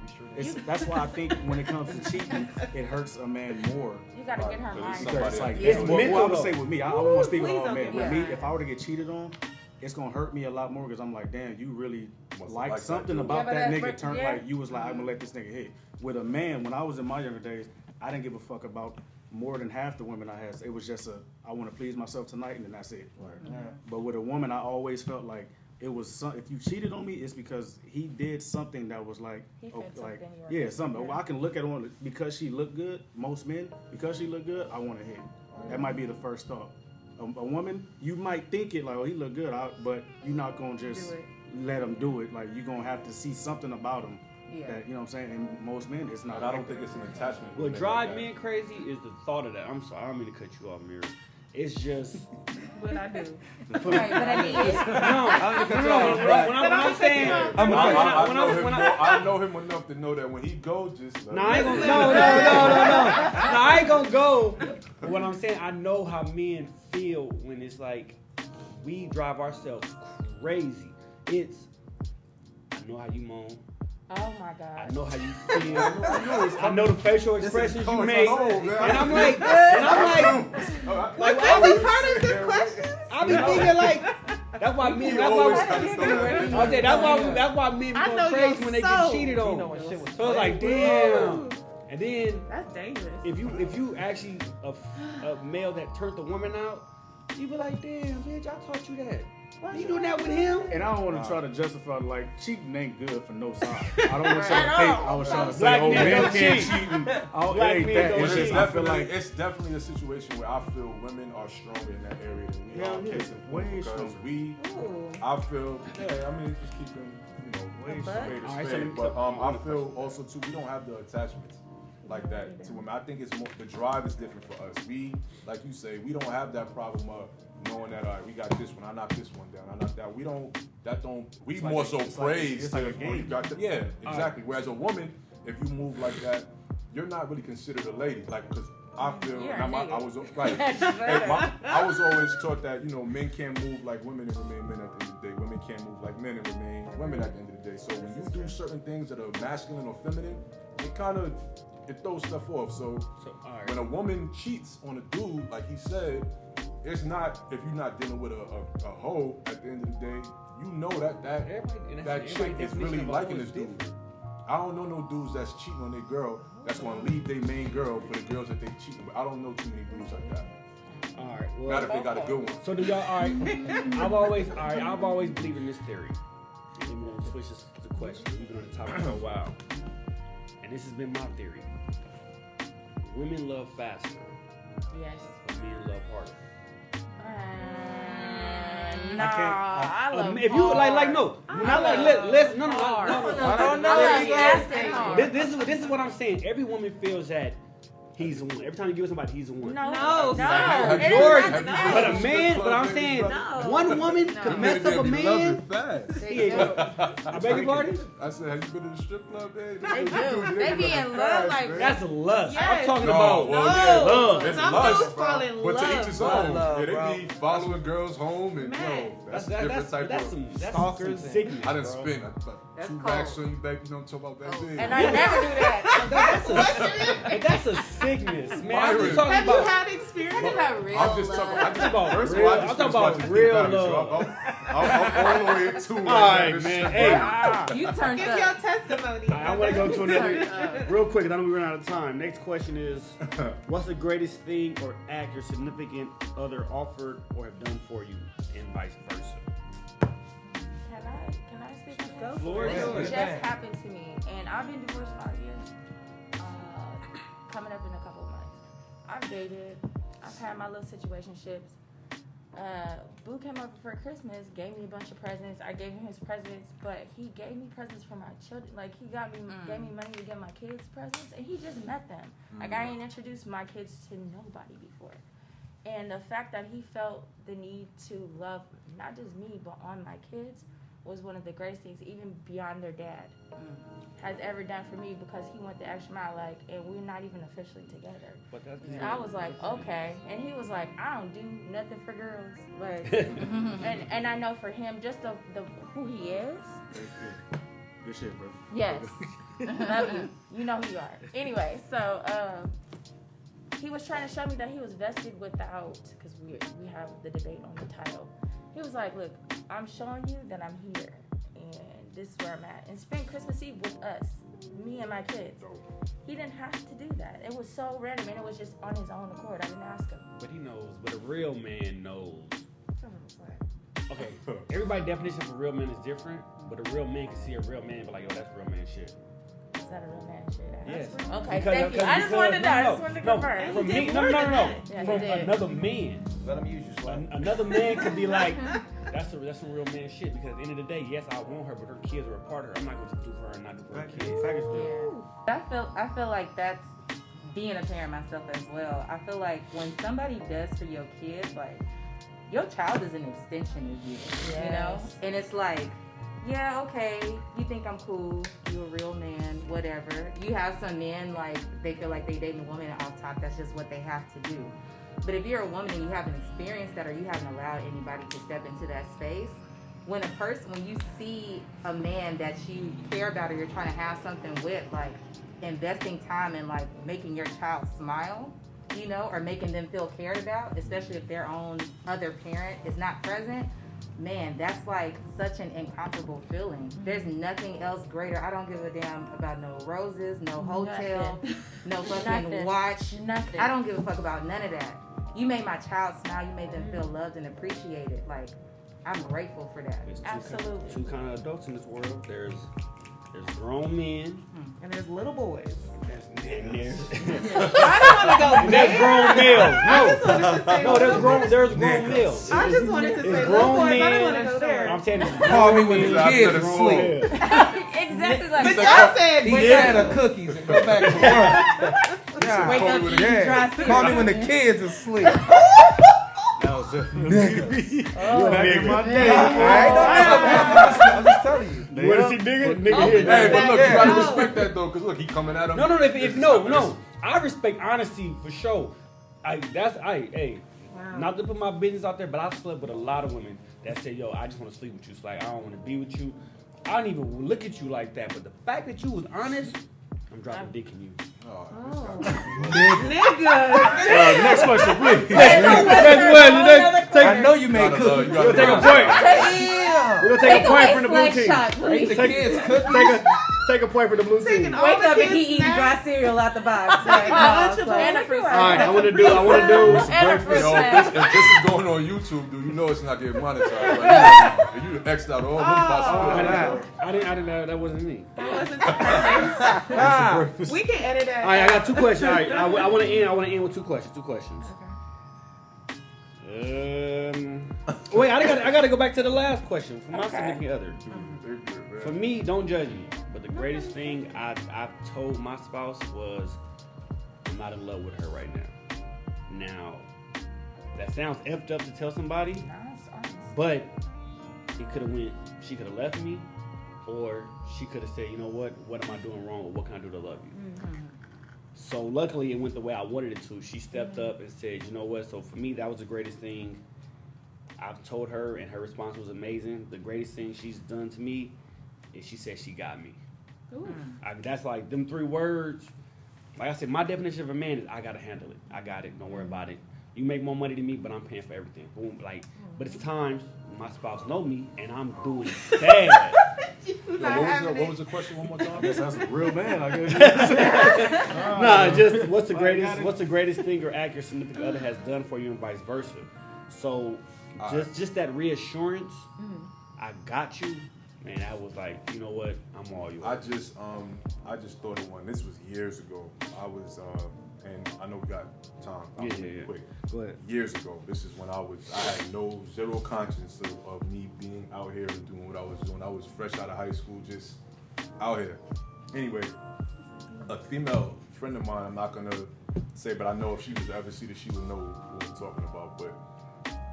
That's why I think when it comes to cheating, it hurts a man more. You gotta get her mind. Because it's like, mental. I would say with me, I don't want to speak with all men. With me, if I were to get cheated on, it's gonna hurt me a lot more because I'm like, damn, you really like something about that nigga. Turned like you was like, I'm gonna let this nigga hit. With a man, when I was in my younger days, I didn't give a fuck about more than half the women I had. It was just I want to please myself tonight, and then that's it. Right. But with a woman, I always felt like it was if you cheated on me, it's because he did something that was like, something. I can look at her because she looked good. Most men, because she looked good, I want to hit. That might be the first thought. A woman, you might think it like, oh, he look good, but you're not gonna just let him do it. Like you're gonna have to see something about him. Yeah. That, you know what I'm saying? And most men, it's not. But I don't think it's an attachment. What drives men crazy is the thought of that. I'm sorry, I don't mean to cut you off, Mira. It's just. What I do. Right, but I mean, when I'm saying, I know him enough to know that when he go, just. No, I ain't gonna. No. I ain't gonna go. But what I'm saying, I know how men feel when it's like we drive ourselves crazy. It's. I know how you moan. Oh my God. I know how you feel. I know the facial expressions you make. And I'm like, are we part of the question? I be thinking like, that's why men, that's why men go crazy when they get cheated on. So it's like, damn. And then that's dangerous. If you actually a male that turned the woman out, you be like, damn, bitch, I taught you that. Why you doing that with him? And I don't want to try to justify, like, cheating ain't good for no side. I don't want to try to think. I was trying to say, oh, men can't cheat. It ain't that. It's just, I feel like it's definitely a situation where I feel women are stronger in that area than we are. Case in point, because I feel, I mean, just keeping, way straight. But I feel also, too, we don't have the attachments like that to women. I think it's more, the drive is different for us. We, like you say, we don't have that problem of knowing that, all right, we got this one, I knocked this one down, I knocked that. We more so praise. It's like a game. Yeah, exactly. Whereas a woman, if you move like that, you're not really considered a lady. Like, because I feel, I was always taught that, men can't move like women and remain men at the end of the day. Women can't move like men and remain women at the end of the day. So when you do certain things that are masculine or feminine, it throws stuff off. So when a woman cheats on a dude, like he said, it's not, if you're not dealing with a hoe at the end of the day, that chick is really liking this dude. I don't know no dudes that's cheating on their girl that's gonna leave their main girl for the girls that they cheating with. I don't know too many dudes like that. All right, well, not if they got a good one. So do y'all? All right, I've always believed in this theory. And we're gonna switch this to the question. We've been on the topic for a while, and this has been my theory. Women love faster. Yes. Men love harder. No, I love if you This is what I'm saying. Every woman feels that he's the one. Every time you give somebody, he's the one. No. But a man, but I'm saying one woman could mess up a man. I beg your pardon? I said, have you been in the strip club, baby? They do. They be in love like that's lust. Yes. I'm talking about love. It's Some lust, dudes fall in but love. to each his own. They be following girls home and that's different type of stalkers. Sickness. I done spent 2 racks on you, baby. You don't talk about that big. And I never do that. But that's a sickness, man. I'm just talking Have about. you had experience about real I'm just talking about real love. I'm all the way at 2. All right, man. Hey, You turned Give up. your testimony. I want to go to another real quick. I know we run out of time. Next question is, what's the greatest thing or act your significant other offered or have done for you, and vice versa? Can I speak on this? Floor is This yours. just happened to me, and I've been divorced 5 years. Coming up in a couple of months. I've dated. I've had my little situationships. Boo came over for Christmas, gave me a bunch of presents. I gave him his presents, but he gave me presents for my children. Like, he gave me money to get my kids presents, and he just met them. Like, I ain't introduced my kids to nobody before. And the fact that he felt the need to love not just me, but on my kids was one of the greatest things, even beyond their dad, has ever done for me, because he went the extra mile, like, and we're not even officially together. And I was like, okay. And he was like, I don't do nothing for girls. Like, and I know for him, just the who he is. Good shit, bro. Yes. Love you. You know who you are. Anyway, so he was trying to show me that he was vested without, because we have the debate on the title. He was like, look, I'm showing you that I'm here, and this is where I'm at. And spend Christmas Eve with us, me and my kids. He didn't have to do that. It was so random, and it was just on his own accord. I didn't ask him. But he knows. But a real man knows. Okay, everybody's definition of a real man is different, but a real man can see a real man and be like, yo, that's real man shit. Is that a real man shit? Yes. Okay, thank you. I just wanted to know. I just wanted to confirm. From me, no. Yeah, from another man. Let him use you, Slam. Another man could be like, that's some real man shit, because at the end of the day, yes, I want her, but her kids are a part of her. I'm not going to do for her and not do for her kids. I feel like that's being a parent myself as well. I feel like when somebody does for your kid, like, your child is an extension of you, you know? And it's like, yeah, okay, you think I'm cool, you a real man, whatever. You have some men, like, they feel like they dating a woman off top, that's just what they have to do. But if you're a woman and you haven't experienced that, or you haven't allowed anybody to step into that space, when you see a man that you care about or you're trying to have something with, like, investing time in, like, making your child smile, you know, or making them feel cared about, especially if their own other parent is not present, man, that's like such an incomparable feeling. There's nothing else greater. I don't give a damn about no roses, no hotel, no fucking watch. Nothing. I don't give a fuck about none of that. You made my child smile. You made them feel loved and appreciated. Like, I'm grateful for that. There's Absolutely. two kind of adults in this world. There's grown men. And there's little boys. And there's I don't want to go and there's there. grown males. I just wanted to say No, there's grown males. I just wanted to say It's little grown boys. I men. don't want to go there. I'm saying it's Call me when He's the out kids there are grown. asleep. Exactly like But that. y'all said Eat wake that up. of cookies and go back to work. Yeah. Wake up, with eat a- dry cereal. Call me when the kids are asleep. That was just Oh, back in my day. I'm just telling you. You want to see nigga? Nigga Oh, here. Hey, but look, you gotta Yeah. respect that though, cause look, he coming at him. No, I respect honesty for sure. Hey, Wow. not to put my business out there, but I've slept with a lot of women that say, yo, I just want to sleep with you. It's like, I don't want to be with you. I don't even look at you like that. But the fact that you was honest, I'm dropping dick in you. Oh, Nigga. Next question, please. I know you made cookies. you gotta Take a point. We're gonna take a point from the blue team. Ain't the kids cooking? Take a point for the blue team. Wake up and he eating dry cereal out the box. Like, no, it's like, And a free All right, I want to do. And a free Yo, snack. if this is going on YouTube, dude, you know it's not getting monetized. Like, you X'd out all them possibilities. I didn't know that wasn't me. That wasn't the purpose. We can edit that. All right, I got two questions. All right, I want to end with two questions. Wait, I gotta go back to the last question from my significant other. For me, don't judge me. But the greatest thing I've told my spouse was, I'm not in love with her right now. Now, that sounds effed up to tell somebody, but it could have went. She could have left me, or she could have said, you know what am I doing wrong, or what can I do to love you? Mm-hmm. So luckily, it went the way I wanted it to. She stepped up and said, you know what? So for me, that was the greatest thing I've told her, and her response was amazing. The greatest thing she's done to me is she said she got me. That's like them 3 words. Like I said, my definition of a man is I gotta handle it. I got it. Don't worry about it. You make more money than me, but I'm paying for everything. Boom. Like, but it's times my spouse know me and I'm doing bad. What was the question one more time? That's a real man, I guess. Nah, just what's the greatest thing your act your significant other has done for you and vice versa. So just that reassurance, I got you. Man, I was like, you know what? I'm all yours. I just thought of one. This was years ago. I was, and I know we got time. Yeah. Quick. Go ahead. Years ago. This is when I had zero conscience of me being out here and doing what I was doing. I was fresh out of high school, just out here. Anyway, a female friend of mine, I'm not gonna say, but I know if she was to ever see this, she would know what we're talking about. But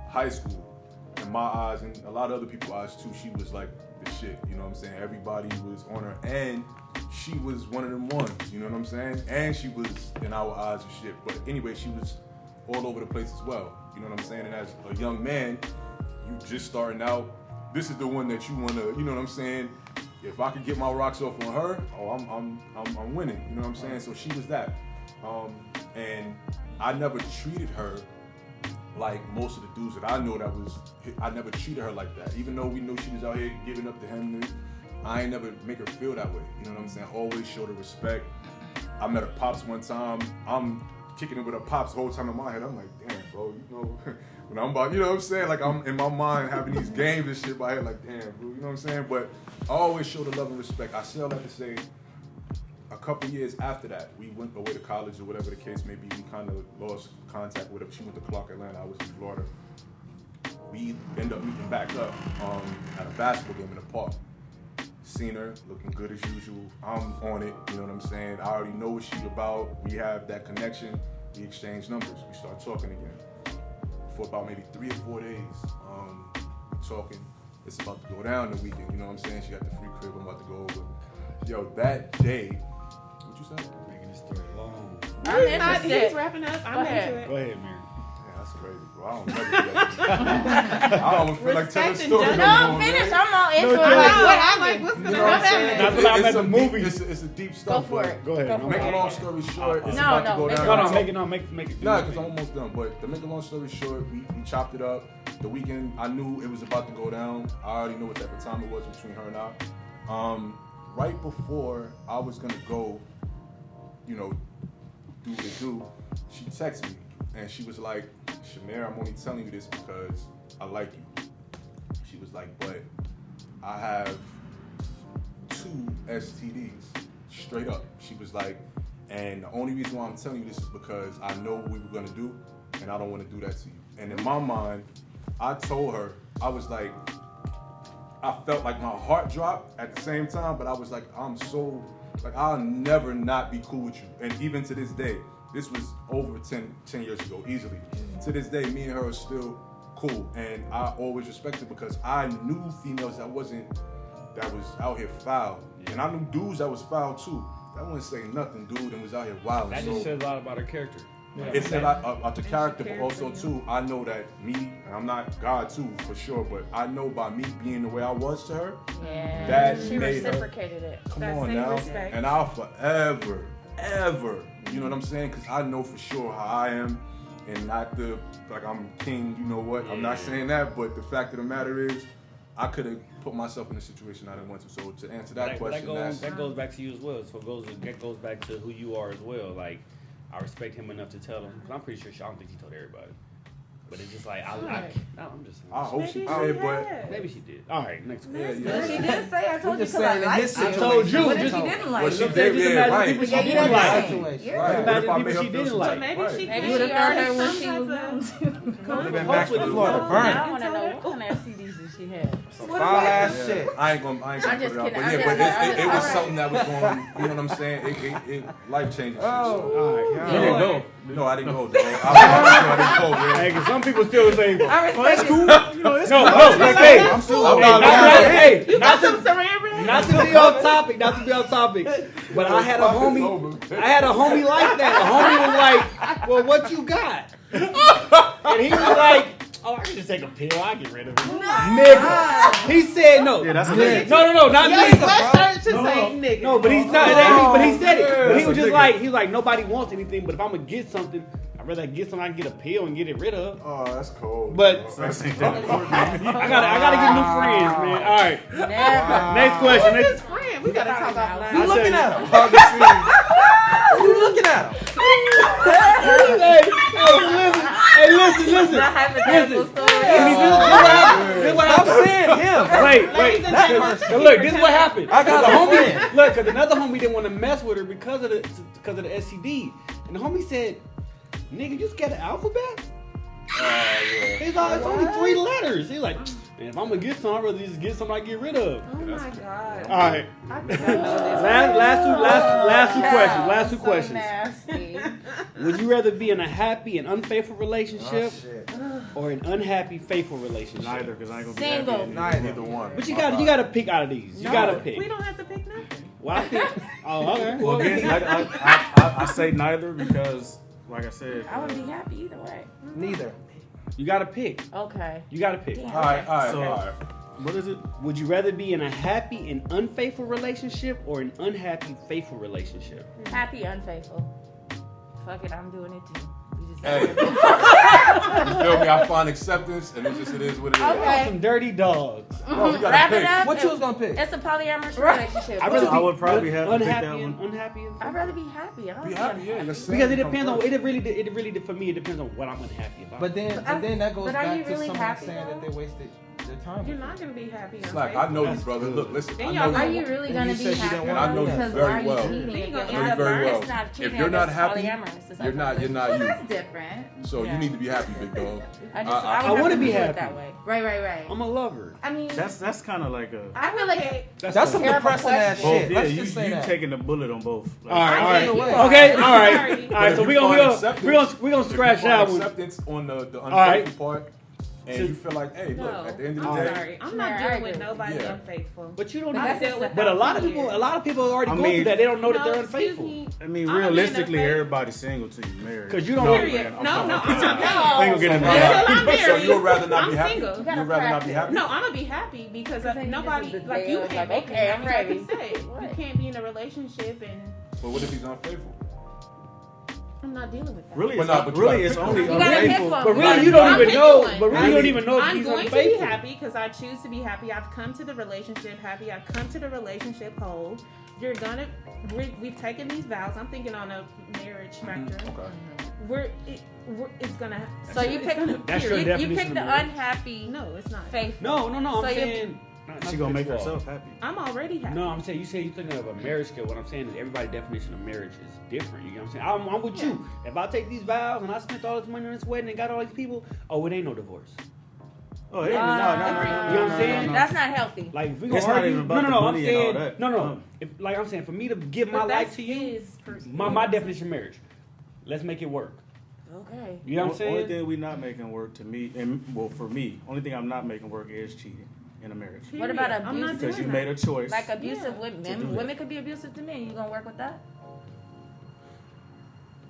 high school, in my eyes, and a lot of other people's eyes too, she was like the shit, you know what I'm saying? Everybody was on her, and she was one of them ones, you know what I'm saying? And she was, in our eyes, a shit. But anyway, she was all over the place as well, you know what I'm saying? And as a young man, you just starting out, this is the one that you wanna, you know what I'm saying? If I could get my rocks off on her, I'm winning, you know what I'm saying? So she was that. And I never treated her like most of the dudes that I know I never treated her like that. Even though we knew she was out here giving up to him, I ain't never make her feel that way. You know what I'm saying? Always showed her respect. I met her pops one time. I'm kicking it with her pops the whole time in my head. I'm like, damn, bro, you know, when I'm about, you know what I'm saying? Like, I'm in my mind having these games and shit by head, like, damn, bro, you know what I'm saying? But I always showed her love and respect. I still have to say, a couple years after that, we went away to college or whatever the case may be. We kind of lost contact with her. She went to Clark, Atlanta. I was in Florida. We ended up meeting back up at a basketball game in the park. Seen her, looking good as usual. I'm on it, you know what I'm saying? I already know what she's about. We have that connection. We exchange numbers. We start talking again. For about maybe 3 or 4 days, we're talking. It's about to go down the weekend, you know what I'm saying? She got the free crib I'm about to go over. Yo, that day, what you say? Making this story long. I'm interested. He's wrapping up. I'm into it. Go ahead, Mary. Yeah, that's crazy, bro. I don't never do that. I almost feel like telling a story. Respect and No, finish. I'm all into it. I Like, know. what I'm like, happened? what's You gonna know what I'm happen? saying? That's what I'm at the movie. It's a deep Go stuff. for but it. Go ahead. Go for Make it. a long story short, it's No, about no, to go make down. Make it. Nah, because I'm almost done. But to make a long story short, we chopped it up. The weekend, I knew it was about to go down. I already knew what type of time it was between her and I. Right before I was gonna go, you know, do what it do, she texted me and she was like, Shamair, I'm only telling you this because I like you. was like, but I have 2 STDs, straight up. She was like, and the only reason why I'm telling you this is because I know what we were gonna do, and I don't want to do that to you. And in my mind, I told her, I was like, I felt like my heart dropped at the same time, but I was like, I'm so, like, I'll never not be cool with you. And even to this day, this was over 10 years ago, easily. To this day, me and her are still cool. And I always respected because I knew females that was out here foul. And I knew dudes that was foul too. That wouldn't say nothing, dude, and was out here wild. That just says a lot about her character. Yeah. It said a lot about the character, but also too, I know that me, and I'm not God too, for sure, but I know by me being the way I was to her, that she made reciprocated her, it. Come That on same now. respect. And I'll forever, you know what I'm saying? Because I know for sure how I am, and not like I'm king, you know what? I'm not saying that, but the fact of the matter is, I could have put myself in a situation I didn't want to. So to answer that question, that goes back to you as well. So that goes back to who you are as well. Like, I respect him enough to tell him, because I'm pretty sure I don't think she told everybody. But it's just like, I'm just saying. I hope she did, but Maybe she did. All right, next question. But she did say, I told you just because I saying in liked his you. I told you. What if Just- she didn't like Well, you? she Just did, imagine yeah, people right. she Yeah, didn't you like. did. Situation. Right. Imagine What if I people made her she feel didn't some like. type- Maybe right. she Maybe did. she heard her when Some she type was of- young. They've been back to Hopefully Florida, Now I burning. want to know what kind of STDs did she have. Some foul ass Yeah. shit. I ain't gonna I'm put just it out, kidding. but I'm yeah, just- but it was alright. something that was going, you know what I'm saying? It life changing. Oh. All right. Yeah. You didn't go. No, I didn't go, dog. I didn't go, man. Hey, 'cause some people still say, I respect it. You know, it's no, cool. hey, I'm still I'm not hey, You not got some to, saran wrap? not to be off topic, but I had a homie like that. A homie was like, well, what you got? And he was like, oh, I can just take a pill. I get rid of it. Nigga. He said no. Yeah, that's a nigga. nigga. No, not Your nigga. sweatshirt should say nigga. No, but he's not. It ain't me, but he said it. But he That's was a just nigga. like, he was like, nobody wants anything. But if I'm gonna get something, I'd rather get something I can get a pill and get it rid of. Oh, that's cold. But That's ain't that important. I gotta get new friends, man. All right. Never. Next question. Who's Next, his friend? We gotta talk about You that. looking at him? Hard to see. You looking at him? hey, listen. The hypothetical story. This what Stop happened. saying him. Wait. That person. Now look, this is what happened. I got a friend. Look, because another homie didn't want to mess with her because of the STD, and the homie said, "Nigga, you scared of alphabet?" He's like, it's only 3 letters. He's like, man, if I'm gonna get some, I'd rather just get something I get rid of. Oh my god. All right. I think I know this. Last two questions. Nasty. Would you rather be in a happy and unfaithful relationship Oh, shit. or an unhappy faithful relationship? Neither, because I ain't gonna be Single. happy. Neither one. But you gotta pick out of these. You gotta pick. We don't have to pick nothing. Well, I pick. Oh, okay. Well, again, I say neither because, like I said, I wouldn't be happy either way. Neither. You gotta pick. Okay. You gotta pick. Damn. All right. So- what is it? Would you rather be in a happy and unfaithful relationship or an unhappy faithful relationship? Happy, unfaithful. Fuck it, I'm doing it too. We just Hey, you feel me? I find acceptance, and it is what it is. Okay. Some dirty dogs. Bro, you gotta Wrap it pick. up. What you was gonna pick? It's a polyamorous relationship. rather I would probably have to pick unhappy that and one. unhappy. I'd rather be happy. I don't Be wanna happy, yeah. Let's Because it depends on it really for me it depends on what I'm unhappy about. But then that goes But are back you to really someone happy, saying that though? they wasted their time. You're with not gonna be happy. It's like, I know you, brother. Look, listen. Then I y'all know Are you. you really And gonna you be said you happy? didn't And I know you Because very why are you well. cheating? Then you If gonna you're end up very well. It's not cheating. If you're not it's happy, polyamorous. It's You're not you. That's different. So you need to be happy, big dog. I wanna would be be happy. happy that way. Right. I'm a lover. I mean, That's kind of like a I feel like That's some terrible depressing ass question. both. shit. Yeah, Let's you just say that. taking the bullet on both. Like, All right. Either way. Okay, all Sorry. right. So If we you find gonna acceptance- we gonna If scratch you that find one. acceptance on the right. unfaithful part, and So- you feel like, hey, look, No, at the end of the I'm day, sorry. I'm Shamair, not I dealing with agree. nobody Yeah. unfaithful. But you don't. But Know that's deal with but a that lot of for people, years. a lot of people already I go mean- through that. They don't know that No, they're excuse unfaithful. me. I mean, I'm being realistically, unfaithful. everybody's single till you married. 'Cause you don't- No, Period. man, No, I'm I'm talking- not. We ain't gonna get into that. Until I'm married, so you'd rather not I'm be happy. single. You'd gotta rather not be practice. happy. No, I'm gonna be happy because I think nobody this is the like day you of, can't like, make okay, me I'm happy. Like you ready. said, What? you can't be in a relationship and But what if he's unfaithful? I'm not dealing with that. Really, Well, it's, no, but you really, gotta it's pick only one. You gotta pick unfaithful. one. But really, Right. you don't I'm even picking know. one. But really, you don't even know if I'm he's going to be unfaithful. happy because I choose to be happy. I've come to the relationship happy. I've come to the relationship whole. We've taken these vows. I'm thinking on a marriage spectrum. Okay. it's gonna. So you pick That's your you definition pick of the marriage? unhappy, No, it's not. faithful. No. I'm So saying She gonna make herself happy. I'm already happy. No, I'm saying you say you're thinking of a marriage scale. What I'm saying is everybody's definition of marriage is different. You know what I'm saying? I'm with you. If I take these vows and I spent all this money on this wedding and got all these people, it ain't no divorce. Oh, hey, no. You know what I'm saying? That's not healthy. Like if we It's gonna not argue, even about the I'm money and all saying that. no. If, like I'm saying, for me to give my But life that's to you, his personal- my definition of marriage. Let's make it work. Okay. You know what I'm saying? Only thing we not making work to me, and well, for me, only thing I'm not making work is cheating in a marriage. What about I'm not abuse? Because you doing made a that. choice. Like abusive do women. that. Women could be abusive to men. You gonna work with that?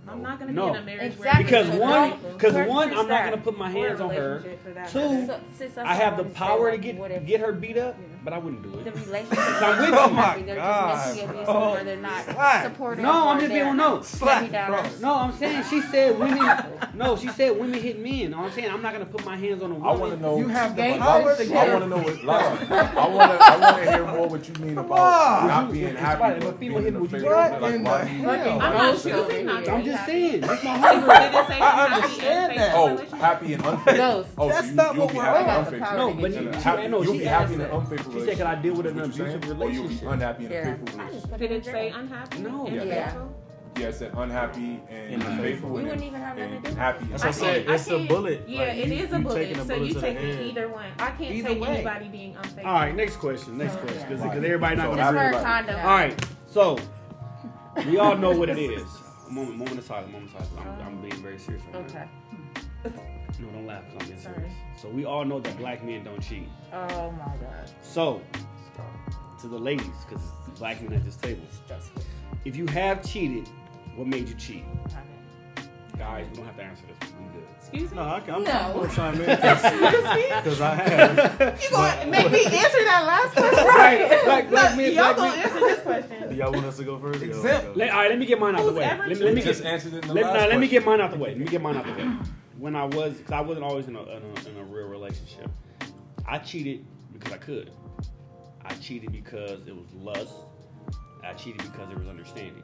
I'm not gonna No. be in a marriage Exactly. Because So one, don't- because where one, is I'm not that? gonna put my hands on her. Two, So, sis, that's I have the what I power to wanted say, like, what if get her beat up, Yeah. but I wouldn't do the it. relationship I'm with is you. not Oh happy. my They're God, just mentally abusive bro. or they're not Slack. supportive. No, I'm or just being they're no. heavy downers. No, I'm saying she said women. No, she said women hit men. You know what I'm saying I'm not gonna put my hands on a woman. I want to know. You have the Gangsters power to together. get I want to know what. LaLa, I want to hear more what you mean on. about not Would being you- happy. if a but female being hit, in would the you favor. What Like, in why the do you- hell? I'm not choosing not to I'm be just happy. saying. That's my Did hunger. it say I happy understand and that. faithful Oh, relationship? happy and unfaithful. Ghost. Oh, That's so not you'll what be we're happy on. and unfaithful. No, but you, You'll be happy in an answered. unfaithful She said, "Can I deal with an What you abusive saying? Or you'll be relationship?" unhappy in a Yeah. faithful I just relationship. put Did in it say jail. unhappy? No. and Yeah. faithful? Yeah, it said unhappy and faithful. You and wouldn't even have nothing to do and with happy. That's and what I said. I It's a can't- bullet. Yeah, Like, it you- is a you bullet. taking a So bullet you to the take head. either one. I can't Either take way. anybody being unfaithful. All right, next question. Next So, question, yeah. because Right. everybody not So gonna Just agree. wear a everybody. condom. All right, so we all know what it is. Moment of silence. I'm being very serious right Okay. now. No, don't laugh because I'm being Sorry. serious. So we all know that black men don't cheat. Oh my God. So to the ladies, because black men at this table, if you have cheated, what made you cheat? Guys, we don't have to answer this. We good. Excuse me? No, I'm No. going to chime in because I have. You gonna make me answer that last question? Black men, Y'all black gonna men. answer this question. Do y'all want us to go first? Exempt. All right, All right, let me get mine out the Who's way. ever Let me We just get. answered it in the Let last me question. get mine out the way. When I wasn't always in a real relationship. I cheated because I could. I cheated because it was lust. I cheated because there was understanding.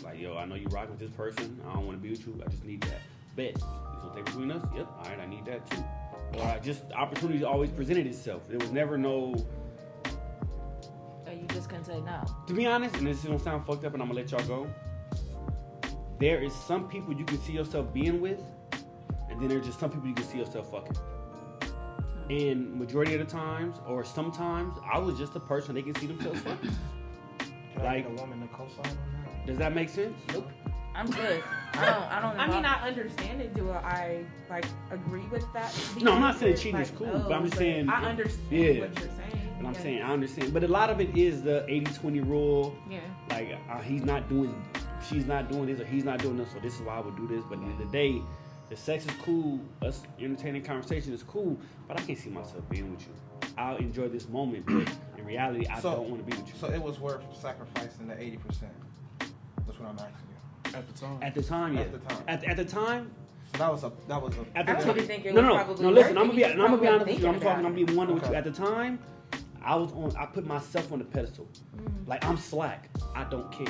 Like, yo, I know you rock with this person. I don't want to be with you. I just need that. Bet. You gonna take between us? Yep. All right, I need that too. Or opportunity always presented itself. There was never no. So you just couldn't say no. To be honest, and this is gonna sound fucked up, and I'm gonna let y'all go. There is some people you can see yourself being with, and then there's just some people you can see yourself fucking. And majority of the times, or sometimes, I was just a person they can see themselves fucking. Can I Like- get a woman to co-sign on that? Does that make sense? Nope. I'm good. I don't. I mean, I understand it. Do I like agree with that? No, I'm not saying Like, cheating is cool, no, but I'm just saying- I understand Yeah. what you're saying. But I'm Yeah. saying, I understand. But a lot of it is the 80-20 rule. Yeah. Like, he's not doing, she's not doing this, or he's not doing this, so this is why I would do this. But at the end of the day, the sex is cool, us entertaining conversation is cool, but I can't see myself being with you. I'll enjoy this moment, but in reality, I So- don't want to be with you. So it was worth sacrificing the 80%. That's what I'm asking you. at the time. At the time, yeah. At the time. At the time, So that was a. at the I time. really think it no, was no, probably no. Listen, worth I'm it. gonna be You honest with you. I'm thinking gonna be one with you. Okay. At the time, I put myself on the pedestal. Like, I'm slack. I don't care.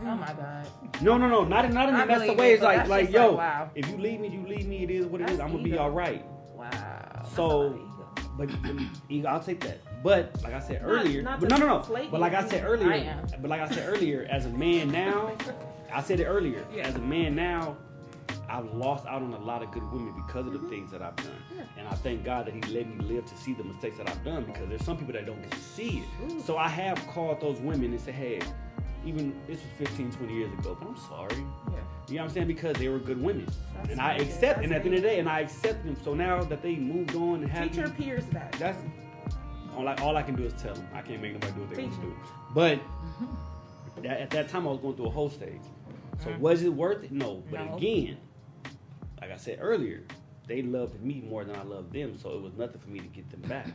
Oh my God. No, not in I that's the believe way. it, It's but like that's just yo, like, wow. if you leave me, you leave me. It is what it is. That's I'm gonna be ego. all right. Wow. So, but I'll take that. But like I said earlier, not but to no. inflate But like I you. said I earlier, am. as a man now, I said it earlier. Yeah. As a man now, I've lost out on a lot of good women because of the things that I've done. Yeah. And I thank God that He let me live to see the mistakes that I've done, because there's some people that don't get to see it. So I have called those women and said, hey, even this was 15, 20 years ago, but I'm sorry. Yeah. You know what I'm saying? Because they were good women. That's And I right. accept, That's and at the end of the right. day, and I accept them. So now that they moved on and have Treat your peers that. that's all I can do is tell them. I can't make nobody do what they want to Teach do. But at that time, I was going through a whole stage. So was it worth it? No. But No. again, like I said earlier, they loved me more than I loved them. So it was nothing for me to get them back.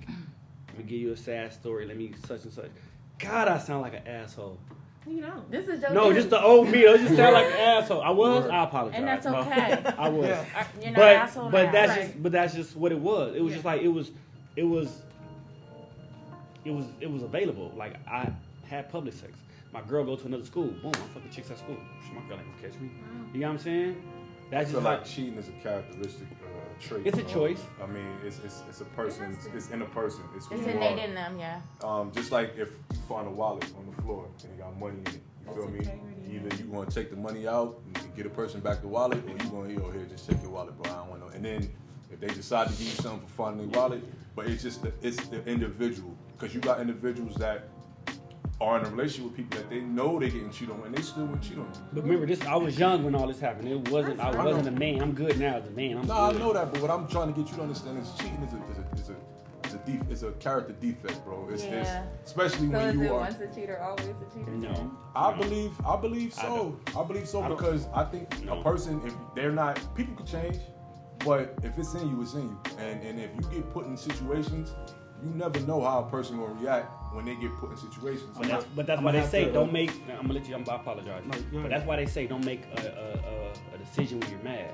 Let me give you a sad story. Let me such and such. God, I sound like an asshole. You know. This is your No, dude. just the old me. I just sound like an asshole. I was. Word. I apologize. And that's No, okay. I was. Yeah. You're not an asshole But now. that's Right. that's just what it was. It was Yeah. just like it was available. Like, I had public sex. My girl go to another school. Boom, I fucking chicks at school. My girl ain't gonna catch me. You know what I'm saying? That's I feel just like cheating is a characteristic trait. It's a choice. I mean, it's a person. It's in a person. It's who It's you innate are. in them, yeah. Just like if you find a wallet on the floor and you got money in it, you feel me? Either you gonna take the money out and get a person back the wallet, or you gonna here just take your wallet, bro. I don't want no. And then if they decide to give you something for finding their wallet, but it's just it's the individual, because you got individuals that are in a relationship with people that they know they getting cheated on and they still would cheat on them. But remember, I was young when all this happened. I wasn't a man. I'm good now as a man. I'm good. I know that, but what I'm trying to get you to understand is cheating is a character defect, bro. It's especially So when is you it are. once a cheater, always a cheater? No. I believe so. I believe so because I think a person, if they're not, people could change, but if it's in you, it's in you. And if you get put in situations, you never know how a person will react when they get put in situations. But that's why they say don't make. I'm gonna let you. I apologize. But that's why they say don't make a decision when you're mad.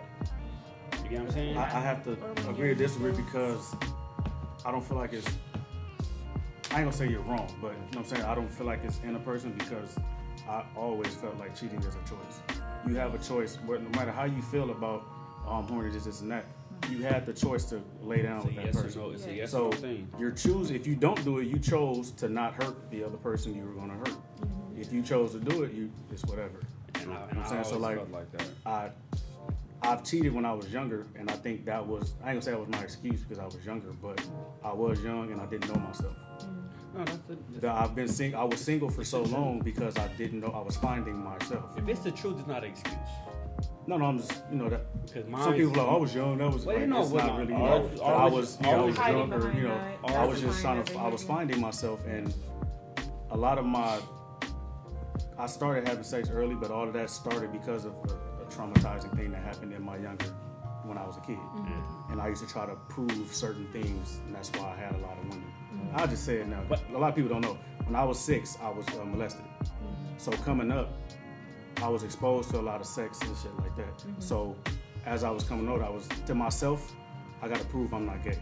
You get what I'm saying? I have to agree or disagree because I don't feel like it's. I ain't gonna say you're wrong, but you know what I'm saying? I don't feel like it's in a person because I always felt like cheating is a choice. You have a choice, no matter how you feel about horny this and that. You had the choice to lay down with that person. It's a yes so or no thing. you're choosing. If you don't do it, you chose to not hurt the other person you were gonna hurt. If you chose to do it, it's whatever. And You know what I'm saying? So felt like that. I've cheated when I was younger, and I think that was, I ain't gonna say that was my excuse because I was younger, but I was young and I didn't know myself. No, I was single for so long because I didn't know, I was finding myself. if it's the truth, it's not an excuse. No, I'm just, that. Because Some people are like, I was young, that was, Well, like, no, it's well, not no, really, always- I was hiding younger, behind that. I was just Justifying I was finding myself, and a lot of I started having sex early, but all of that started because of a traumatizing thing that happened in my when I was a kid. And I used to try to prove certain things, and that's why I had a lot of women. I'll just say it now, but a lot of people don't know. When I was 6, I was molested. So coming up, I was exposed to a lot of sex and shit like that. So as I was coming out, I was, to myself, I gotta prove I'm not gay.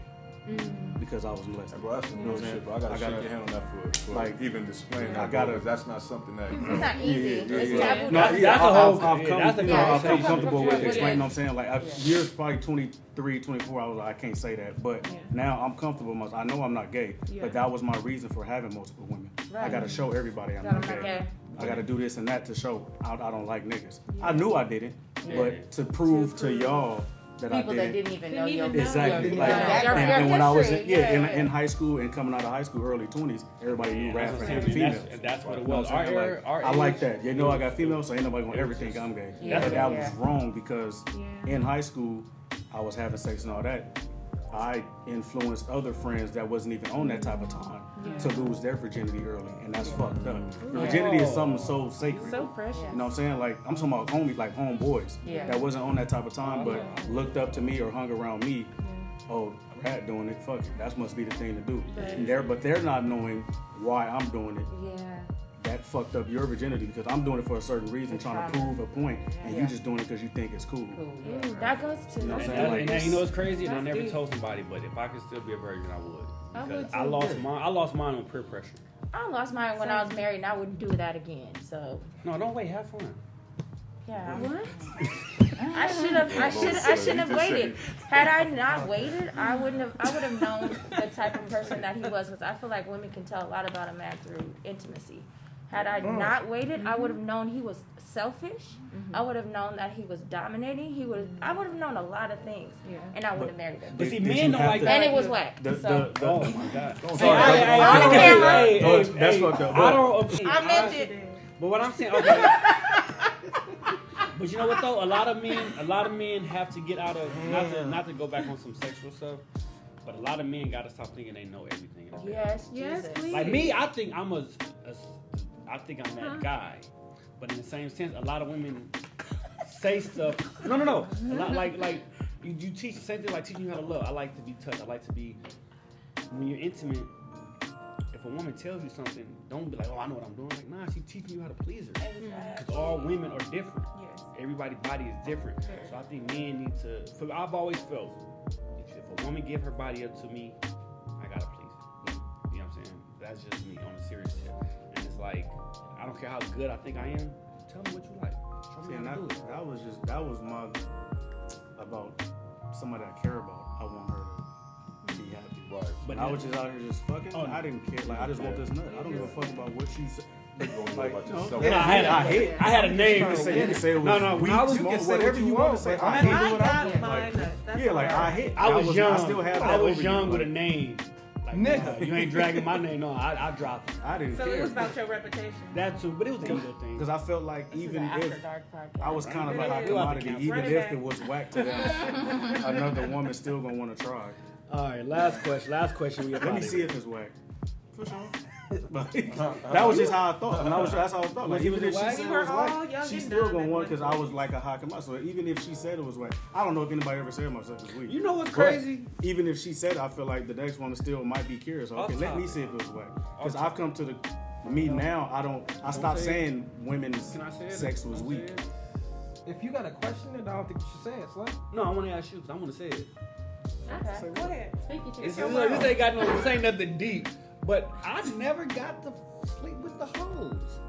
Because I was molested. Bro, that's some real shit, bro. I gotta shake your hand on that for like, even displaying that. I gotta- because that's not something that. It's not easy. It's taboo. No, That's a whole- I've come yeah. comfortable with Yeah. explaining what I'm saying. Like, years probably 23, 24, I was like, I can't say that. But now I'm comfortable. I know I'm not gay, but that was my reason for having multiple women. I gotta show everybody I'm not gay. I gotta do this and that to show I don't like niggas. I knew I didn't, but to prove to y'all that People I that did. didn't even know your Exactly. your Like, background. and when I was history, in high school and coming out of high school, early 20s, everybody knew rap and had females. That's what it You know was. what I'm saying? Our Like, I like that. You know, I got females, so ain't nobody gonna ever think I'm gay. Yeah. But that Yeah. was wrong because in high school, I was having sex and all that. I influenced other friends that wasn't even on that type of time to lose their virginity early, and that's fucked up. Virginity is something so sacred. So precious. You know what I'm saying? Like, I'm talking about homies, like homeboys that wasn't on that type of time, but looked up to me or hung around me. Oh, Radd doing it, fuck it. That must be the thing to do. But they're not knowing why I'm doing it. Yeah. That fucked up your virginity because I'm doing it for a certain reason, trying to prove a point, and you just doing it because you think it's cool. That goes to You know what I'm saying? And Like, now, you know what's crazy? And I That's never deep. told somebody, but if I could still be a virgin, I would. I Because would I too. lost mine on peer pressure. I lost mine when I was married, and I wouldn't do that again. So No, don't wait. Have fun. yeah. What? I shouldn't have waited. Had I not waited, I would have known the type of person that he was, because I feel like women can tell a lot about a man through intimacy. Had I not waited, I would have known he was selfish. I would have known that he was dominating. I would have known a lot of things, and I would have married him. But see, Did men you don't have like to- that. And it was whack. Oh my god. That's fucked up. I don't. I meant it. But what I'm saying, okay. But you know what though? A lot of men have to get out of not to go back on some sexual stuff. But a lot of men gotta stop thinking they know everything. Yes, Yes, Jesus. please. Like me, I think I'm that guy. But in the same sense, a lot of women say stuff. No. A lot, like you teach the same thing, like teaching you how to love. I like to be touched. I like to be, when you're intimate, if a woman tells you something, don't be like, oh, I know what I'm doing. Like, nah, she's teaching you how to please her. Because all women are different. Yes. Everybody's body is different. So I think men need to, I've always felt, if a woman give her body up to me, I gotta please her. You know what I'm saying? That's just me on a serious tip. And it's like, I don't care how good I think I am, Tell me what you like. Show me See, and how to do it. that was my about somebody I care about. I want her to be happy. Right. But I was just out here just fucking. Oh, I didn't care. Like I just want this nut. I don't give a fuck about what you say. You gonna know Like, about you know, yourself. yeah, I had a name to to say. say. You can say it was No, weak, when I was small, you can say whatever what you you want to want, say. but I I hate got what I mine. want. Like, That's yeah, like all I right. hate. I was young. I still have I that was over young you, with a like, name. Like, Nigga. you ain't dragging my name. No, I dropped it. I didn't So care. it was about your reputation. That too, but it was a good thing. Because I felt like This is even an After if Dark podcast. I was kind of It like a is. commodity, Run even it if back. it was whack to them, another woman still gonna want to try. All right, last question. We Let me see if it's whack. For sure. But that was just how I thought, and that's how I thought. Like Was it even if she whack? said We it were was all whack, young she's and still dumb gonna at want one because I was like a high commodity. So even if she said it was whack, I don't know if anybody ever said my stuff is weak. You know what's But crazy? even if she said it, I feel like the next woman still might be curious. Okay, let me topic. see if it was whack. Because Off I've come to me now. I stopped say it. saying women's Can I say it? sex was Don't weak. say it. If you got a question, then I don't think you should say it, slut. No, I want to ask you because I want to say it. Okay. Go ahead. This ain't got no. This ain't nothing deep. But I never got to sleep with the hoes.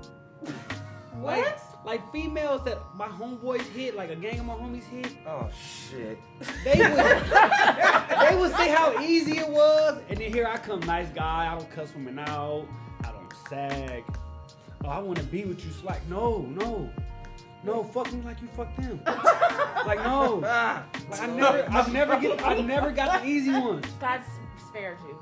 What? Like females that my homeboys hit, like a gang of my homies hit. Oh shit. They would say how easy it was, and then here I come, nice guy. I don't cuss women out. I don't sag. Oh, I want to be with you. It's like no, fuck me like you fuck them. Like no, like I've never got the easy ones. God spared you.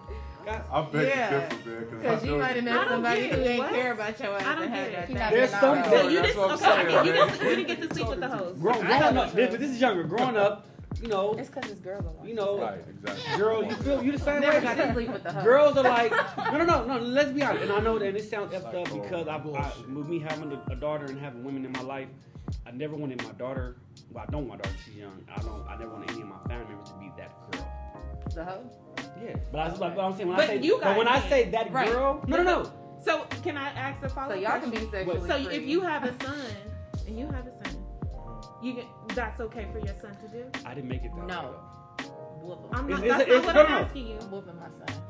I beg Yeah. to differ, man. Because you might have I met don't somebody get who it. didn't What? care about your ass. I don't and get had it. that He thing. not There's getting some- out So of you it. just That's what I'm okay? saying, You man. didn't get to sleep with the hoes. Growing up, this is younger. Growing up, you know, It's because it's girl. you know, Right, exactly. girl, you the same Never way. got to sleep with the hoes. Girls are like, no. Let's be honest, and I know that this sounds effed up because with me having a daughter and having women in my life, I never wanted my daughter. Well, I don't want my daughter. She's young. I never want any of my family members to be that girl. The hoe? Yeah, but I'm saying when But I say, you but when guys I say that Right. girl, no. So can I ask a follow-up So y'all can question? be sexually So free. if you have a son and you have a son, that's okay for your son to do? I didn't make it that No. way. Whoop 'em. I'm not. It's- That's it's- not no, what I'm no. asking you. I'm whooping my son.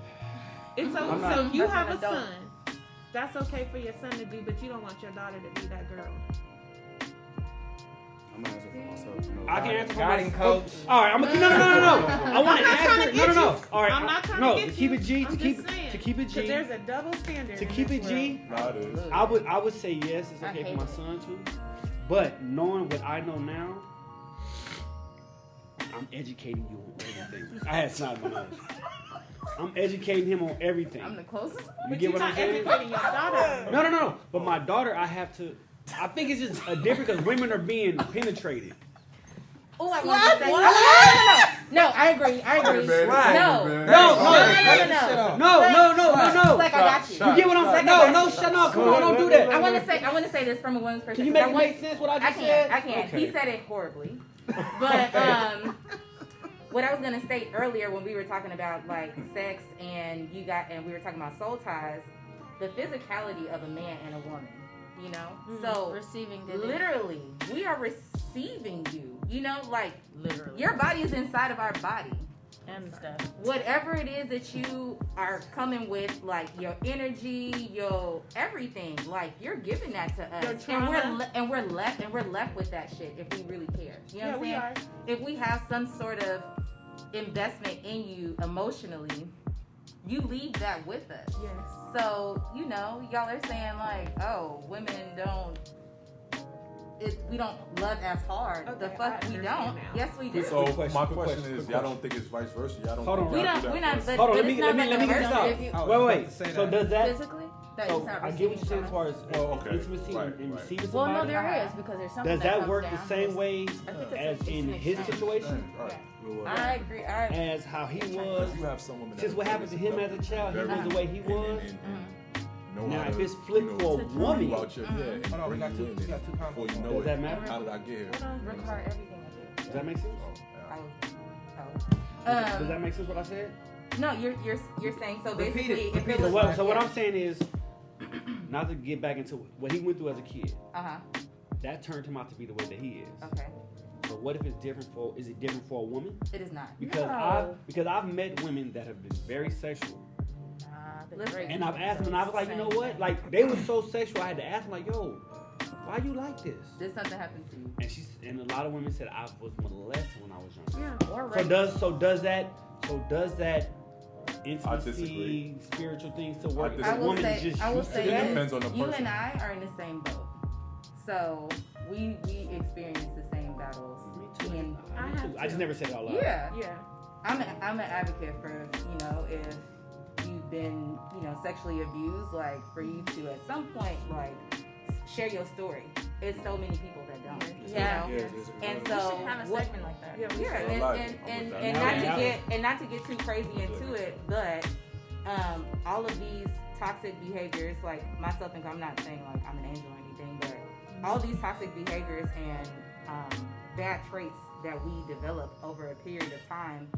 It's so, I'm not- so you That's have an a adult. son. That's okay for your son to do, but you don't want your daughter to be that girl. I'm gonna answer for myself. No. I can answer for Guiding myself. coach. All right, I'm gonna no. I want to not trying answer. to get No. you. All right, I'm not trying no. to get To keep you. it G. I'm To just keep saying. to keep it Because G. there's a double standard. To in keep this it G. Nah, it is. I would say yes, it's I okay hate for my it. son too. But knowing what I know now, I'm educating you on everything. I had snot in my nose. I'm educating him on everything. I'm the closest. You But get you're what I'm not saying? educating your daughter. No. But my daughter, I have to. I think it's just a different because women are being penetrated. Oh, I want to say. No, I agree. Hey, man, Right. No. man. No. Like I got you. You get what I'm saying? No, shut up. Come on, don't do that. I want to say this from a woman's perspective. Can you make I it want- make sense what I I just can. said? I can. Okay. He said it horribly. But what I was gonna state earlier when we were talking about like sex and we were talking about soul ties, the physicality of a man and a woman. You know, so Receiving the literally, we are receiving you. You know, like literally your body is inside of our body. and stuff. Whatever it is that you are coming with, like your energy, your everything, like you're giving that to us, Your and trauma. we're left with that shit if we really care. You know Yeah, what I'm we saying? are. If we have some sort of investment in you emotionally, you leave that with us. Yes. So you know, y'all are saying like, oh, women don't. We don't love as hard. Okay, The fuck I we understand don't. now. Yes, we do. So Quick question, my quick question question, is, quick y'all don't think it's vice versa? Y'all don't Hold think on, We y'all don't. do that We're not. first? But, Hold on, but let it's me not get this vice out. versa. If you- I was Wait. about to say So that. does that? Physically, that So you start I get what you're receiving saying as from far us. as Oh, okay. intimacy Right, and right. receiving Well, no, somebody. there is because there's something Does that comes work down the same to- way I think it's as it's in an his exchange. situation? Right. I agree. As how he was? Because you have some women Since that what happened to him as a child, he was the way he was. know Now, how if to, it's flipped for a pull woman, you out your head and Hold on, we bring got you two- in we it got two before you combos. know Does it. that matter? How did I get here? Record everything I do. does that make sense? Oh, I was. Does that make sense what I said? No, you're saying so Repeat basically. it. If Repeat it it. was So what yeah. I'm saying is, not to get back into what he went through as a kid, that turned him out to be the way that he is. Okay, So what if it's different for? Is it different for a woman? it is not. Because I've met women that have been very sexual, Nah, the Listen, great and I've asked them, and I was like, you know same what? thing. Like they were so sexual, I had to ask them, like, yo, Why you like this? Did something happen to you? And a lot of women said I was molested when I was younger. Yeah. Or So does that intimacy, spiritual things to work? I will say it depends on the person. You and I are in the same boat, so we experience the same battles. And I just never said it out loud. yeah, Yeah. I'm an advocate for, if you've been, sexually abused, like for you to at some point like share your story. It's so many people that don't. Yeah. And We so should have a segment like that. and not to get too crazy into it, but all of these toxic behaviors, like myself, and I'm not saying like I'm an angel or anything, but all these toxic behaviors and bad traits that we develop over a period of time,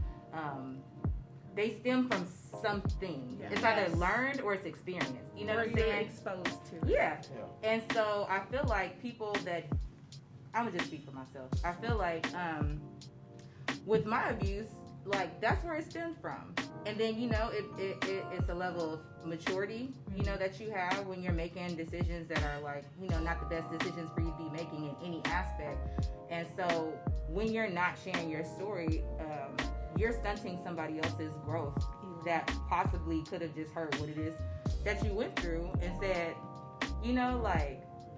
they stem from something. Yeah. It's either learned or it's experienced. You know what I'm saying? Exposed to. Yeah. And so I feel like people that, I'm gonna just speak for myself. I feel like with my abuse, like that's where it stemmed from. And then it's a level of maturity, that you have when you're making decisions that are like, not the best decisions for you to be making in any aspect. And so when you're not sharing your story, you're stunting somebody else's growth that possibly could have just heard what it is that you went through and said,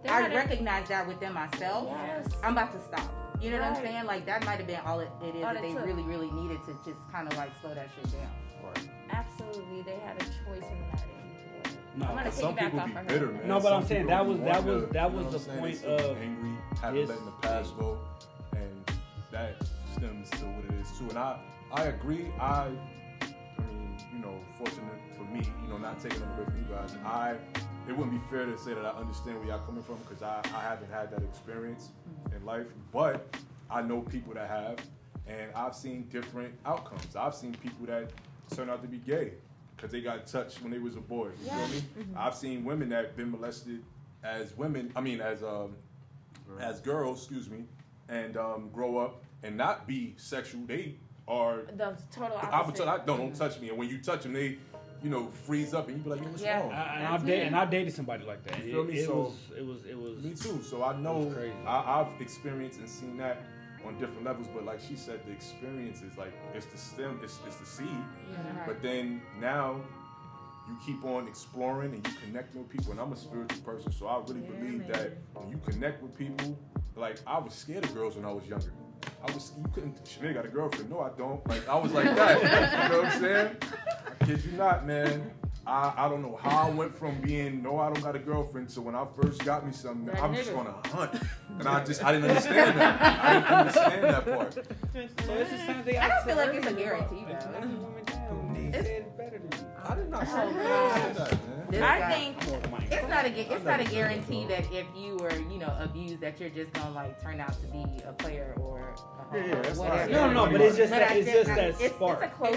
I recognize that within myself. Yes. I'm about to stop. You know what I'm Right. saying? Like that might have been all it is All that it they took. really, really needed to just kind of like slow that shit down. Absolutely, they had a choice in the matter. No, I'm gonna Some piggyback people off be of bitter, her. man. No, but Some I'm saying people that be was wanting the to, point they of angry, haven't his letting the past go, and that stems to what it is too. And I agree. I mean, fortunate for me, not taking it away from you guys. It wouldn't be fair to say that I understand where y'all coming from because I haven't had that experience in life, but I know people that have, and I've seen different outcomes. I've seen people that turn out to be gay because they got touched when they was a boy. You feel me? Mm-hmm. I've seen women that have been molested as women. I mean, as girls, excuse me, and grow up and not be sexual. They are The total I would opposite. tell, don't touch me. And when you touch them, they, freeze up, and you be like, yo, what's Yeah. wrong? And I dated somebody like that. You feel me? It So- was. Me too. So I know It was crazy. I've experienced and seen that on different levels. But like she said, the experience is like it's the stem, it's the seed. Right. But then now you keep on exploring and you connect with people. And I'm a spiritual person, so I really believe that when you connect with people, like I was scared of girls when I was younger. You couldn't, Shamair got a girlfriend. No, I don't. Like, I was like that. You know what I'm saying? I kid you not, man. I don't know how I went from being, no, I don't got a girlfriend, to when I first got me something, I'm just going to hunt. And I didn't understand that. I didn't understand that part. So it's the same thing. I don't feel like it's a guarantee though. I did not say Oh, that, gosh. man. This I guy- think it's not a guarantee that if you were, abused, that you're just gonna like turn out to be a player or a Yeah, that's whatever. right. No, but it's just But that I it's think just that it's spark. a close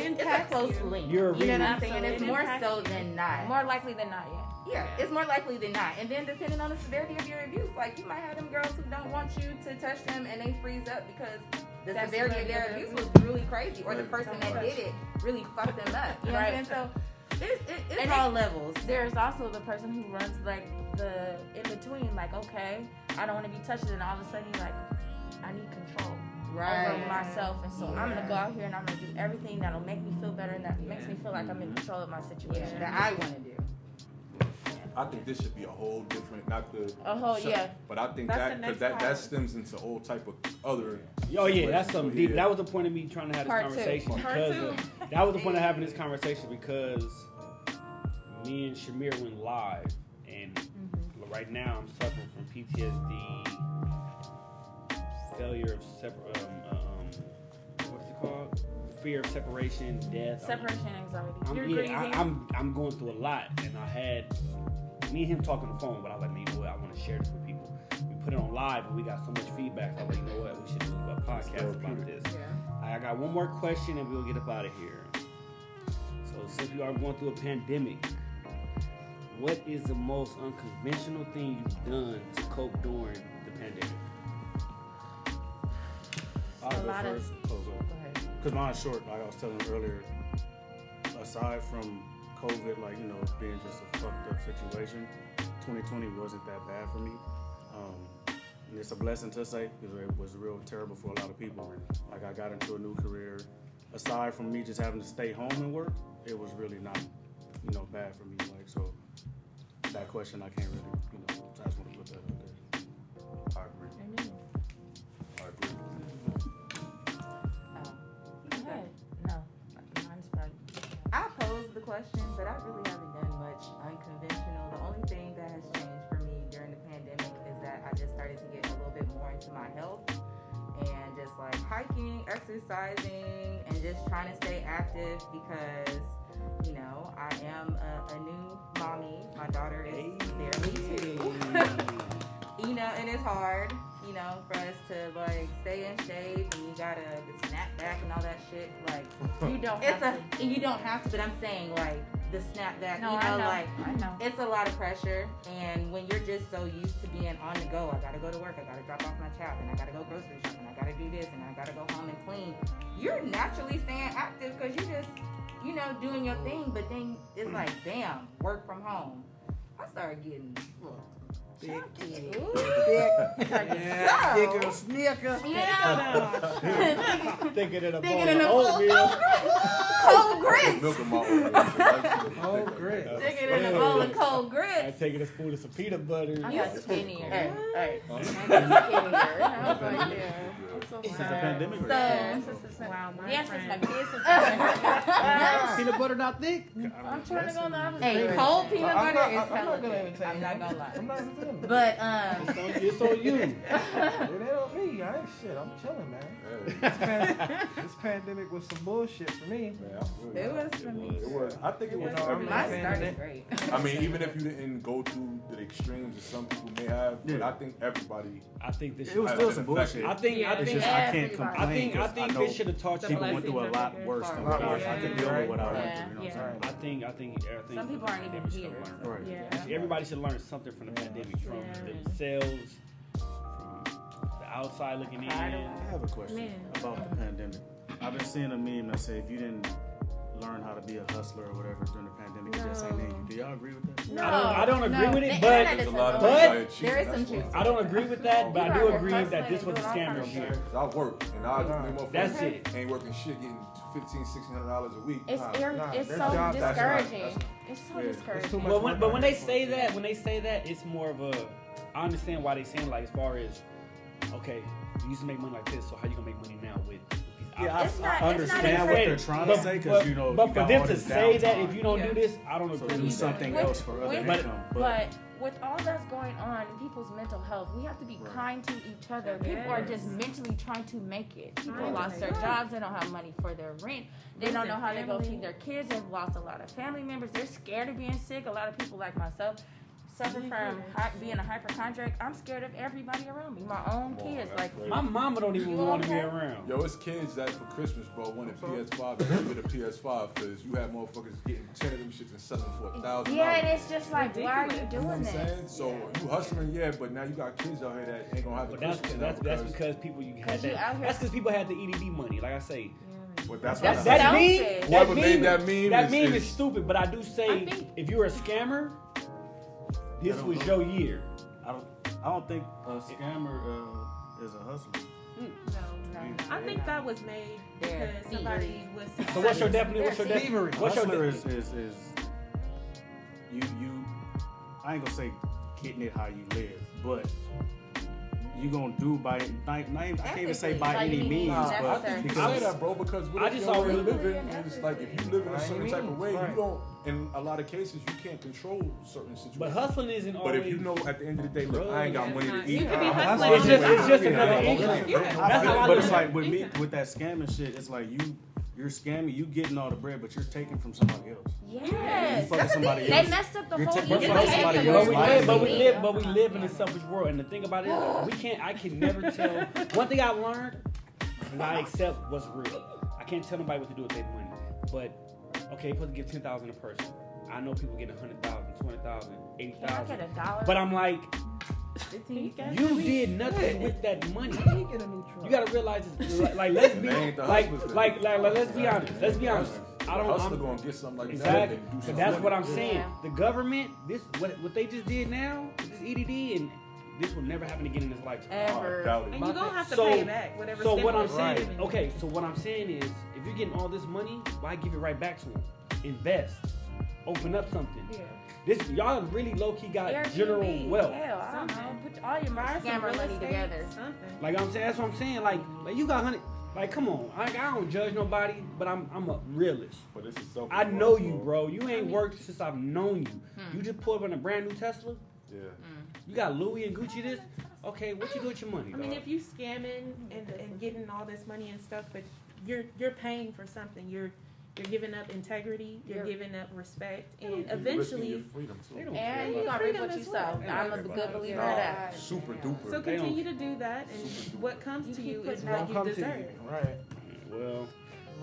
link. You're You know what I'm reading- saying? It's more so than not. More likely than not, yeah. Yeah, it's more likely than not. And then depending on the severity of your abuse, like you might have them girls who don't want you to touch them and they freeze up because the That's severity of the their abuse. abuse was really crazy, or the Right. person that did it really fucked them up. You know what I'm saying? So it's And all levels. There's also the person who runs like the in between, like, okay, I don't want to be touched, and all of a sudden you're like, I need control over myself, and so I'm gonna go out here and I'm gonna do everything that'll make me feel better and that makes me feel like I'm in control of my situation. That I want to do. I think this should be a whole different, not the. Yeah. But I think That's that, the because next that part. stems into all type of other. Oh yeah, that's something deep. Yeah. That was the point of me trying to have this Part conversation two. because that was the point of having this conversation because me and Shamair went live, and right now I'm suffering from PTSD, failure of what's it called? Fear of separation, death. Separation anxiety. I'm going through a lot, and I had me and him talking on the phone, but I was like, man, you know what? I want to share this with people. We put it on live, and we got so much feedback. I was like, you know what? We should do a podcast about this. I got one more question, and we'll get up out of here. So since we are going through a pandemic, what is the most unconventional thing you've done to cope during the pandemic? I'll go lot of- first. Go ahead. Because mine's short, like I was telling you earlier. Aside from COVID, being just a fucked up situation, 2020 wasn't that bad for me. And it's a blessing to say because it was real terrible for a lot of people. Like I got into a new career. Aside from me just having to stay home and work, it was really not, bad for me. Like so, that question I can't really, I just want to put that out there. I agree. No, mine's probably. I posed the question, but I really haven't done much unconventional. The only thing that has changed for me during the pandemic is that I just started to get a little bit more into my health and just like hiking, exercising, and just trying to stay active because, I am a new mommy. My daughter is barely 2. And it's hard, for us to like stay in shape and you gotta snap back and all that shit. Like You don't you don't have to, but I'm saying like the snap back, No, I know. it's a lot of pressure. And when you're just so used to being on the go, I gotta go to work, I gotta drop off my child, and I gotta go grocery shopping, I gotta do this, and I gotta go home and clean. You're naturally staying active because you just, doing your thing. But then it's like, damn, work from home. I started getting Thick. Yeah. Thicker sneaker. Thicker than a Thicker bowl than of a oatmeal. Cold grits. Milk in my oatmeal. Cold grits. Thicker than a bowl of cold I grits. take it a spoon of some peanut butter. I got skinnier. Hey. I got skinnier. I was like, yeah. Since the pandemic, So, Wow, my Yes, since my friend. kids. Peanut butter not thick? I'm trying to go on the opposite. hey, cold peanut I'm butter not- is I'm not hella gonna good. entertain I'm not you. gonna lie. I'm not entertaining. But It's on you. It ain't on me. I ain't shit. I'm chilling, man. This pandemic was some bullshit for me. it was for me. It was. I think it was. You know, for I'm everybody. not- Mine started great. I mean, even if you didn't go through the extremes that some people may have, but Yeah. I think everybody. I think this It was has still been some affected. bullshit. I think It's just Yeah, I can't everybody. complain. I think know this should have taught you. people went through a lot blessings worse are than bigger. what I Yeah. can deal with what I went Yeah. through. You know what I'm saying? I think Some people aren't even everybody should here. learn. Right. Yeah. Everybody should learn something from the pandemic, from themselves, from the outside looking in. I have a question Man. about the pandemic. I've been seeing a meme that say if you didn't learn how to be a hustler or whatever during the pandemic, it just ain't in you. Do y'all agree with that? No, I don't agree with it, The but internet There's is a lot of annoying. But- anxiety cheating, there is some that's truth. why. I don't agree with that. But I do You agree gotta that this hustle was a and do all scammer's kinds of year. shit. 'Cause I work and I That's motherfuckers it. ain't working shit, getting $1,500-$1,600 a week. It's Nah. it's their so job- that's not- discouraging. It's so Yeah. discouraging. It's too much. But when they say that, it's more of a. I understand why they saying like as far as, okay, you used to make money like this, so how you gonna make money now with these Yeah, It's not- I it's not understand what they're trying to say because but for them to say that if you don't do do this, I don't so agree do with that. something else for other But- income. But with all that's going on in people's mental health, we have to be kind to each other. People are just mentally trying to make it. People lost their jobs. They don't have money for their rent. They don't know how to go feed their kids. They've lost a lot of family members. They're scared of being sick. A lot of people like myself suffer from being a hypochondriac. I'm scared of everybody around me. My own kids. that's Like, crazy. My mama don't even You want to be okay? around. Yo, it's kids that for Christmas, bro, want a PS5 and give it a PS5 because you have motherfuckers getting 10 of them shits and selling for $1,000. yeah, and it's just like, why are you Ridiculous. You know what doing I'm saying? this? So you hustling, yeah, but now you got kids out here that ain't gonna have the But that's Christmas that's, now that's because people you had you that. out here- That's because people had the EDD money. Like I say, But that's That's what that I'm saying. selfish. meme, Whoever made that meme that is- meme is- is stupid. But I do say, I think- if you're a scammer, this I don't was know. your year. I don't think a scammer is a hustler. I think that was made They're because somebody was. So what's your definition? What's your Thievery. definition? What's your Hustler definition? is you I ain't gonna say getting it how you live, but you gonna do by I can't even say by any means, Nah, That's I fair. think you because say that, bro, because what I if just your way always- of living is like if you live in a certain type of way, Right. you don't. In a lot of cases, you can't control certain situations. But hustling isn't But always. if you know at the end of the day, look, I ain't got money to eat. You could be I'm hustling. It's just hustling. another Yeah. income. Yeah. That's how I but look it's at like it. with me with that scamming shit, it's like you're scamming, you getting all the bread, but you're taking from somebody else. Yes. You fucking somebody They else. messed up the You're whole taking year. from They somebody had to else's go life. to the But we live in a selfish world, and the thing about it is, I can never tell. One thing I learned, and I accept what's real. I can't tell nobody what to do with their money. But okay, you're supposed to give 10,000 a person. I know people getting 100,000, 20,000, Can I get 80,000. $1? But I'm like, 15 you did nothing with that money. He get a new truck. You gotta realize, it's, like let's be, They ain't the like hustlers then. let's be honest. Let's be honest. I don't. Hustler I'm, gonna get something like Exactly. that. and do But something that's with what it. I'm saying. Yeah. The government, what they just did now, with this EDD, and this will never happen again in his lifetime. Ever. I doubt it. And you're gonna have to So- pay it back, whatever. So what I'm stimulus saying, you're okay, giving. so what I'm saying is, if you're getting all this money, why give it right back to him? Invest, open up something. Yeah. This y'all really low key got Airbnb. general wealth. Hell, I don't know. Something. Put all your Buy some scammer real money estate, together. Something. Like I'm saying, that's what I'm saying. Like you got 100. Like come on, I don't judge nobody, but I'm a realist. But this is self. I know you, bro. You ain't worked since I've known you. You just pulled up in a brand new Tesla. Yeah. You got Louis and Gucci this. Okay, what you do with your money, I mean, dog? if you scamming and getting all this money and stuff, but you're paying for something. You're giving up integrity. You're giving up respect, and You risking your eventually. freedom too. They don't And care. you gonna reap Freedom what you as sow. well. I'm a good believer of that. Super duper. So They don't- continue to do that, and what comes to you is what you Come to deserve. you. Right. Well,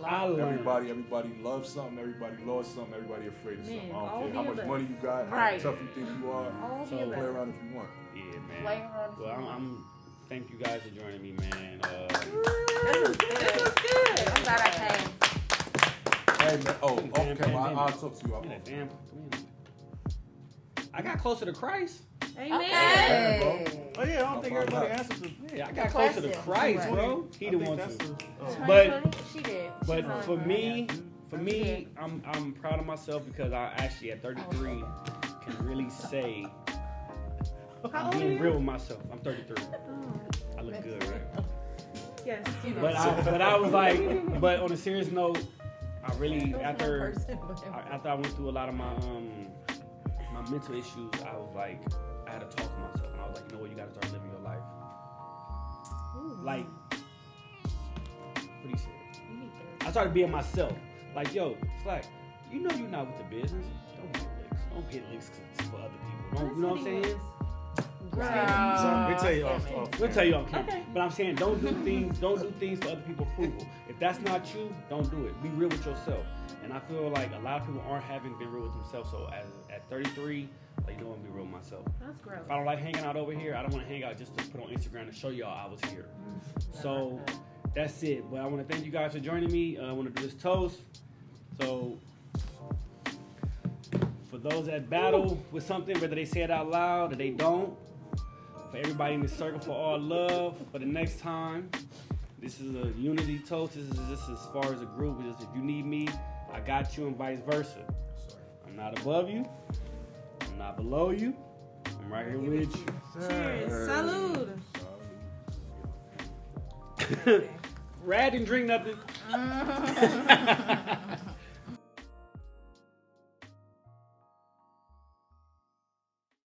I learned. Everybody loves something. Everybody lost something. Everybody afraid of something. Man, I all don't care how the much above. money you got, Right. how tough you think you are. All So the Play above. around if you want. Yeah, Play man. around. Well, I'm thank you guys for joining me, man. This was good. I'm glad I came. Hey man. Oh, Damn okay. Well, pandemic. I'll talk to you. Yeah, damn. I got closer to Christ. Amen. Okay. Oh yeah, I don't think everybody answered the. Yeah, I got closer to Question. Christ, Right. bro. He I the think one that's to. the- But- 2020, she did. She But was for on me, Yeah. I'm proud of myself because I actually at 33 can really say How I'm old are being you? real with myself. I'm 33. Oh, I look good, right? yes. But I was like, but on a serious note, I really after I went through a lot of my mental issues, I was like, I had to talk to myself, and I was like, you know what, you gotta start living your life. Like, what he said. I started being myself. Like, yo, it's like, you know you're not with the business. Don't get licks. Don't get licks for other people. Don't, you know what I'm saying? So, we tell you off. We'll tell you on camera. Okay. But I'm saying don't do things for other people's approval. If that's not you, don't do it. Be real with yourself. And I feel like a lot of people aren't been real with themselves. So at 33, like, you know, I'm be real with myself. That's gross. If I don't like hanging out over here, I don't want to hang out just to put on Instagram to show y'all I was here. So that's it. But I want to thank you guys for joining me. I want to do this toast. So for those that battle with something, whether they say it out loud or they don't, for everybody in the circle, for all love, for the next time, this is a unity toast. This is just as far as a group. Just if you need me, I got you, and vice versa. I'm not above you. I'm not below you. I'm right here with you. Cheers. Salud. Radd didn't drink nothing.